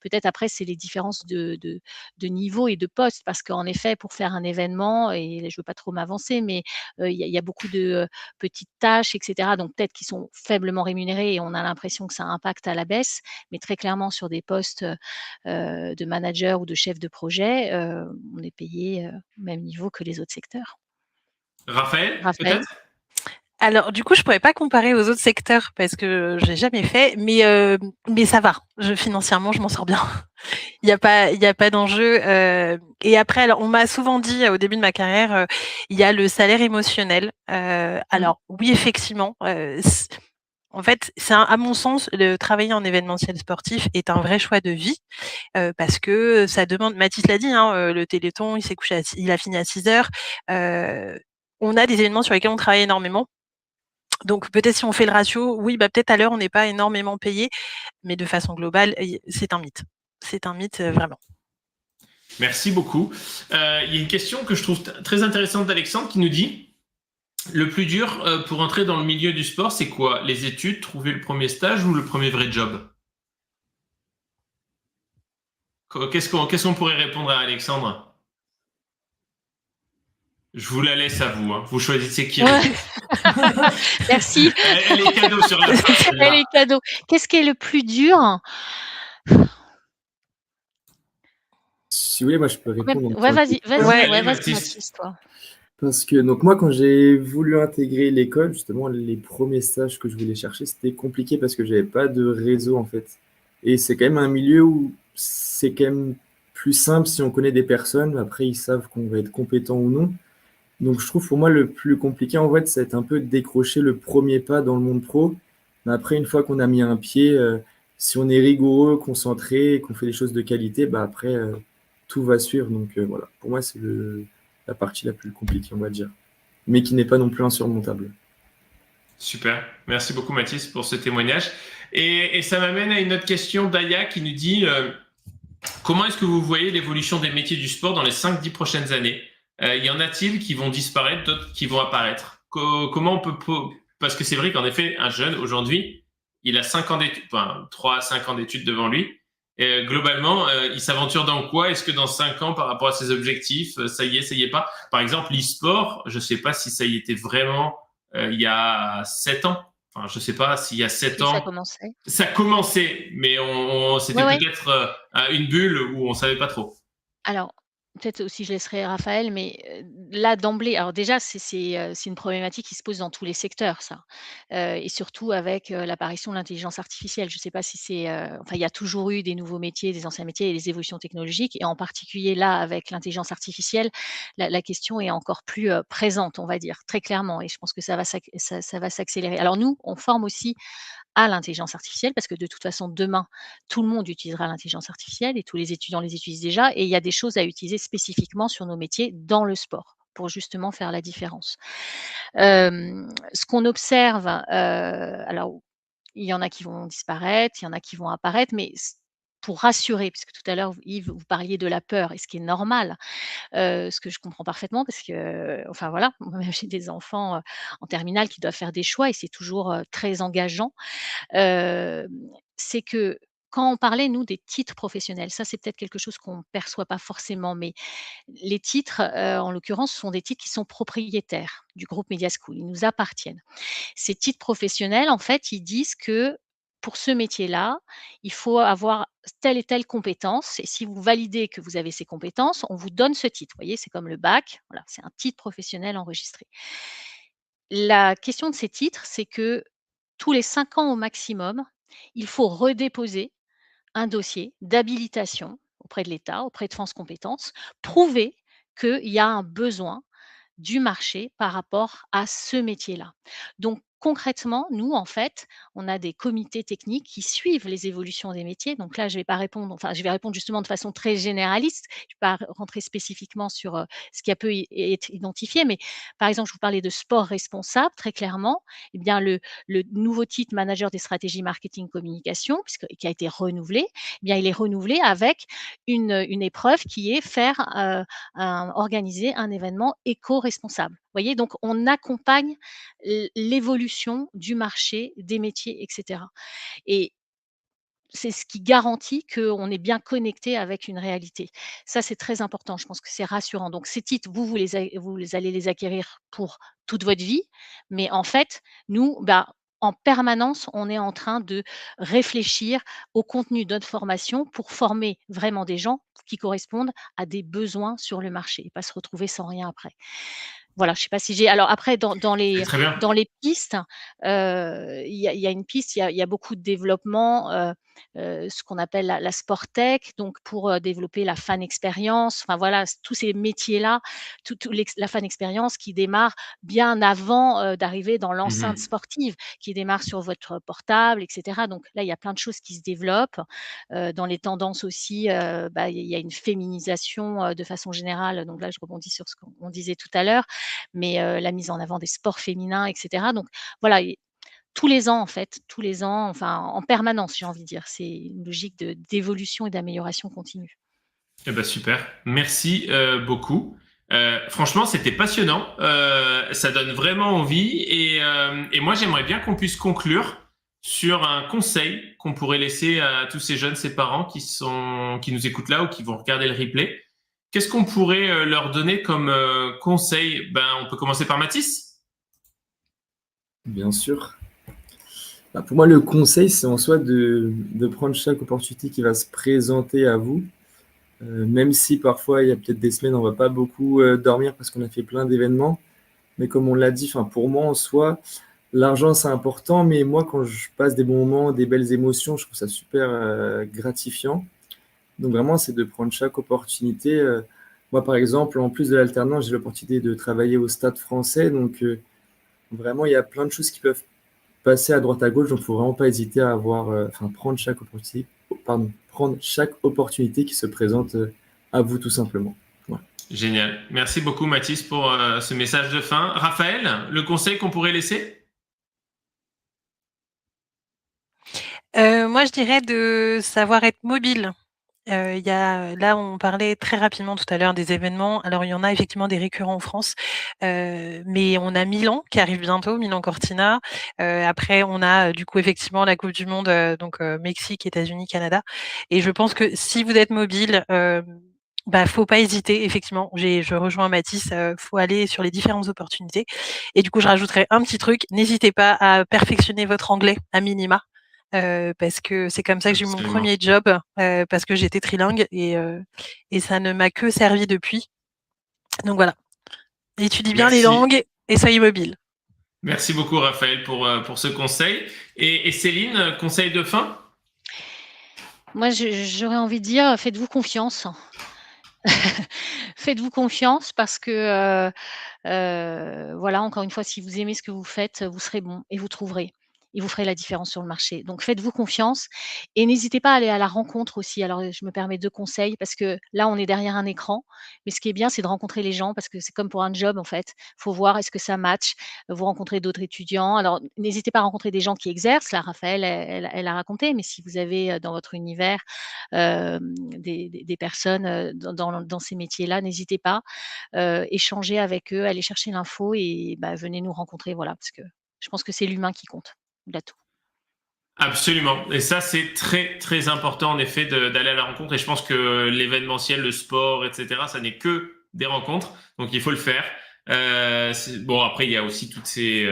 S2: Peut-être après c'est les différences de niveau et de poste parce qu'en effet pour faire un événement et je veux pas trop m'avancer, mais il y a beaucoup de petites tâches, etc. Donc peut-être qu'ils sont faiblement rémunérés et on a l'impression que ça impacte à la baisse, mais très clairement sur des postes de manager ou de chef de projet, on est payé au même niveau que les autres secteurs.
S1: Raphaël. Peut-être.
S3: Alors, du coup, je pourrais pas comparer aux autres secteurs parce que je l'ai jamais fait, mais ça va. Financièrement, je m'en sors bien. Il y a pas d'enjeu. Et après, alors, on m'a souvent dit au début de ma carrière, il y a le salaire émotionnel. Alors, oui, effectivement. En fait, à mon sens, travailler en événementiel sportif est un vrai choix de vie parce que ça demande. Mathis l'a dit, hein, le Téléthon, il a fini à 6 heures. On a des événements sur lesquels on travaille énormément. Donc peut-être si on fait le ratio, oui, peut-être à l'heure on n'est pas énormément payé, mais de façon globale, c'est un mythe. C'est un mythe vraiment.
S1: Merci beaucoup. Il y a une question que je trouve très intéressante d'Alexandre qui nous dit le plus dur pour entrer dans le milieu du sport, c'est quoi? Les études, trouver le premier stage ou le premier vrai job? Qu'est-ce qu'on pourrait répondre à Alexandre? Je vous la laisse à vous. Hein. Vous choisissez qui.
S2: Ouais. Merci.
S1: Elle est cadeau sur la fin.
S2: Elle est cadeau. Qu'est-ce qui est le plus dur?
S4: Si vous voulez, moi je peux répondre.
S2: Ouais, vas-y,
S1: Mathis,
S2: toi.
S4: Parce que donc moi, quand j'ai voulu intégrer l'école, justement, les premiers stages que je voulais chercher, c'était compliqué parce que j'avais pas de réseau en fait. Et c'est quand même un milieu où c'est quand même plus simple si on connaît des personnes. Après, ils savent qu'on va être compétent ou non. Donc je trouve pour moi le plus compliqué en fait, c'est un peu de décrocher le premier pas dans le monde pro. Mais après, une fois qu'on a mis un pied, si on est rigoureux, concentré, qu'on fait des choses de qualité, après tout va suivre. Donc voilà, pour moi c'est la partie la plus compliquée, on va dire, mais qui n'est pas non plus insurmontable.
S1: Super, merci beaucoup Mathis pour ce témoignage. Et ça m'amène à une autre question d'Aya qui nous dit comment est-ce que vous voyez l'évolution des métiers du sport dans les 5-10 prochaines années? Y en a-t-il qui vont disparaître, d'autres qui vont apparaître? Comment on peut... Parce que c'est vrai qu'en effet, un jeune aujourd'hui, il a 5 ans d'études, enfin 3 à 5 ans d'études devant lui. Et globalement, il s'aventure dans quoi? Est-ce que dans 5 ans, par rapport à ses objectifs, ça y est pas? Par exemple, l'e-sport, je ne sais pas si ça y était vraiment il y a 7 ans. Enfin, je ne sais pas s'il y a 7 ans. Ça commençait, mais c'était peut-être une bulle où on ne savait pas trop.
S2: Alors, peut-être aussi je laisserai Raphaël, mais là d'emblée, alors déjà c'est une problématique qui se pose dans tous les secteurs ça, et surtout avec l'apparition de l'intelligence artificielle. Je ne sais pas si c'est, enfin il y a toujours eu des nouveaux métiers, des anciens métiers et des évolutions technologiques et en particulier là avec l'intelligence artificielle, la question est encore plus présente, on va dire, très clairement et je pense que ça va s'accélérer. Alors nous, on forme aussi à l'intelligence artificielle parce que de toute façon, demain, tout le monde utilisera l'intelligence artificielle et tous les étudiants les utilisent déjà et il y a des choses à utiliser spécifiquement sur nos métiers dans le sport pour justement faire la différence. Ce qu'on observe, alors il y en a qui vont disparaître, il y en a qui vont apparaître, mais pour rassurer, puisque tout à l'heure, Yves, vous parliez de la peur, et ce qui est normal, ce que je comprends parfaitement parce que, enfin voilà, moi-même j'ai des enfants, en terminale qui doivent faire des choix et c'est toujours, très engageant. Hem, c'est que quand on parlait, nous, des titres professionnels, ça, c'est peut-être quelque chose qu'on ne perçoit pas forcément, mais les titres, en l'occurrence, sont des titres qui sont propriétaires du groupe Media School. Ils nous appartiennent. Ces titres professionnels, en fait, ils disent que pour ce métier-là, il faut avoir telle et telle compétence et si vous validez que vous avez ces compétences, on vous donne ce titre. Vous voyez, c'est comme le bac, voilà, c'est un titre professionnel enregistré. La question de ces titres, c'est que tous les 5 ans au maximum, il faut redéposer un dossier d'habilitation auprès de l'État, auprès de France Compétences, prouver qu'il y a un besoin du marché par rapport à ce métier-là. Donc concrètement, nous, en fait, on a des comités techniques qui suivent les évolutions des métiers. Donc là, je vais pas répondre, enfin, je vais répondre justement de façon très généraliste. Je vais pas rentrer spécifiquement sur ce qui a pu être identifié, mais par exemple, je vous parlais de sport responsable, très clairement. Eh bien, le nouveau titre manager des stratégies marketing communication, qui a été renouvelé, eh bien, il est renouvelé avec une épreuve qui est faire organiser un événement éco-responsable. Vous voyez, donc on accompagne l'évolution du marché, des métiers, etc. Et c'est ce qui garantit qu'on est bien connecté avec une réalité. Ça, c'est très important. Je pense que c'est rassurant. Donc, ces titres, vous allez les acquérir pour toute votre vie. Mais en fait, nous, bah, en permanence, on est en train de réfléchir au contenu de notre formation pour former vraiment des gens qui correspondent à des besoins sur le marché et pas se retrouver sans rien après. Voilà, je sais pas si j'ai alors après
S1: C'est très bien.
S2: dans les pistes, il y a une piste, il y a beaucoup de développement, ce qu'on appelle la sport tech, donc pour, développer la fan expérience, enfin voilà, tous ces métiers-là, tout la fan expérience qui démarre bien avant, d'arriver dans l'enceinte
S1: Mhm.
S2: sportive, qui démarre sur votre portable et cetera. Donc là, il y a plein de choses qui se développent, dans les tendances aussi, bah, il y a une féminisation, de façon générale, donc là, je rebondis sur ce qu'on disait tout à l'heure, mais la mise en avant des sports féminins, et cetera. Donc voilà, et tous les ans, en fait, tous les ans, enfin en permanence, j'ai envie de dire. C'est une logique d'évolution et d'amélioration continue.
S1: Eh ben super, merci beaucoup. Franchement, c'était passionnant. Ça donne vraiment envie. Et moi, j'aimerais bien qu'on puisse conclure sur un conseil qu'on pourrait laisser à tous ces jeunes, ces parents qui nous écoutent là ou qui vont regarder le replay. Qu'est-ce qu'on pourrait leur donner comme conseil? Ben, on peut commencer par Mathis.
S4: Bien sûr. Bah, pour moi, le conseil, c'est en soi de prendre chaque opportunité qui va se présenter à vous. Même si parfois, il y a peut-être des semaines, on ne va pas beaucoup dormir parce qu'on a fait plein d'événements. Mais comme on l'a dit, pour moi, en soi, l'argent, c'est important. Mais moi, quand je passe des bons moments, des belles émotions, je trouve ça super gratifiant. Donc vraiment, c'est de prendre chaque opportunité. Moi, par exemple, en plus de l'alternance, j'ai l'opportunité de travailler au Stade français. Donc vraiment, il y a plein de choses qui peuvent passer à droite à gauche. Donc, il ne faut vraiment pas hésiter à prendre chaque opportunité, prendre chaque opportunité qui se présente à vous, tout simplement. Voilà.
S1: Génial. Merci beaucoup, Mathis, pour ce message de fin. Raphaël, le conseil qu'on pourrait laisser?
S3: Moi, je dirais de savoir être mobile. Là, on parlait très rapidement tout à l'heure des événements. Alors, il y en a effectivement des récurrents en France, mais on a Milan qui arrive bientôt, Milan-Cortina. Après, on a du coup effectivement la Coupe du Monde, donc Mexique, États-Unis, Canada. Et je pense que si vous êtes mobile, faut pas hésiter. Effectivement, je rejoins Mathis. Faut aller sur les différentes opportunités. Et du coup, je rajouterais un petit truc. N'hésitez pas à perfectionner votre anglais à minima. Parce que c'est comme ça que j'ai eu mon
S1: Absolument.
S3: premier job, parce que j'étais trilingue et ça ne m'a que servi depuis. Donc voilà, étudie bien les
S1: Merci.
S3: langues et soyez mobile.
S1: Merci beaucoup, Raphaël, pour ce conseil. Et Céline, conseil de fin?
S2: Moi, j'aurais envie de dire, faites-vous confiance. Faites-vous confiance parce que, voilà, encore une fois, si vous aimez ce que vous faites, vous serez bon et vous trouverez. et vous ferez la différence sur le marché. Donc faites-vous confiance et n'hésitez pas à aller à la rencontre aussi. Alors je me permets 2 conseils parce que là, on est derrière un écran, mais ce qui est bien, c'est de rencontrer les gens parce que c'est comme pour un job en fait. Il faut voir est-ce que ça match, vous rencontrez d'autres étudiants. Alors n'hésitez pas à rencontrer des gens qui exercent. Là, Raphaël, elle a raconté, mais si vous avez, dans votre univers, des personnes, dans ces métiers-là, n'hésitez pas, échangez avec eux, allez chercher l'info et bah, venez nous rencontrer, voilà, parce que je pense que c'est l'humain qui compte, là tout.
S1: Absolument. Et ça, c'est très, très important, en effet, d'aller à la rencontre. Et je pense que l'événementiel, le sport, etc., ça n'est que des rencontres. Donc, il faut le faire. Bon, après, il y a aussi toutes ces...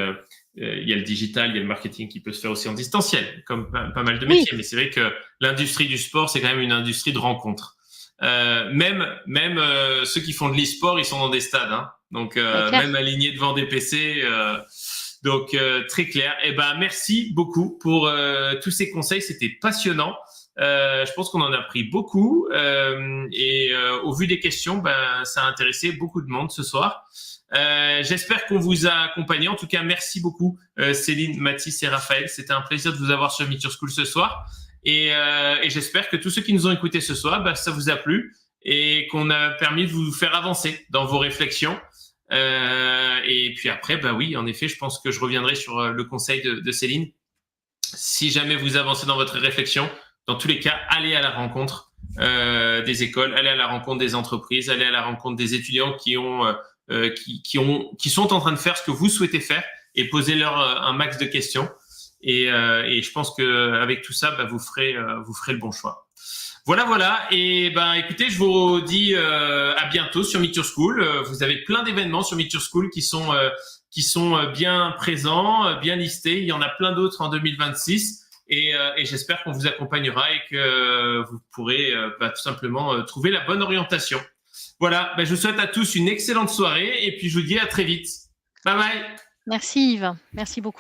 S1: il y a le digital, il y a le marketing qui peut se faire aussi en distanciel, comme pas mal de métiers.
S2: Oui.
S1: Mais c'est vrai que l'industrie du sport, c'est quand même une industrie de rencontres. Même ceux qui font de l'e-sport, ils sont dans des stades. Hein. Donc, même alignés devant des PC... Donc, très clair. Eh ben, merci beaucoup pour tous ces conseils. C'était passionnant. Je pense qu'on en a pris beaucoup. Et au vu des questions, ben, ça a intéressé beaucoup de monde ce soir. J'espère qu'on vous a accompagné. En tout cas, merci beaucoup, Céline, Mathis et Raphaël. C'était un plaisir de vous avoir sur Meet Your School ce soir. Et j'espère que tous ceux qui nous ont écoutés ce soir, ben, ça vous a plu et qu'on a permis de vous faire avancer dans vos réflexions. Et puis après, bah oui, en effet, je pense que je reviendrai sur le conseil de Céline. Si jamais vous avancez dans votre réflexion, dans tous les cas, allez à la rencontre des écoles, allez à la rencontre des entreprises, allez à la rencontre des étudiants qui sont en train de faire ce que vous souhaitez faire et posez-leur un max de questions. Et je pense que avec tout ça, bah, vous ferez le bon choix. Voilà. Et ben, écoutez, je vous dis à bientôt sur Meet Your School. Vous avez plein d'événements sur Meet Your School qui sont bien présents, bien listés. Il y en a plein d'autres en 2026. Et j'espère qu'on vous accompagnera et que vous pourrez tout simplement trouver la bonne orientation. Voilà, je vous souhaite à tous une excellente soirée et puis je vous dis à très vite. Bye bye.
S2: Merci Yves, merci beaucoup.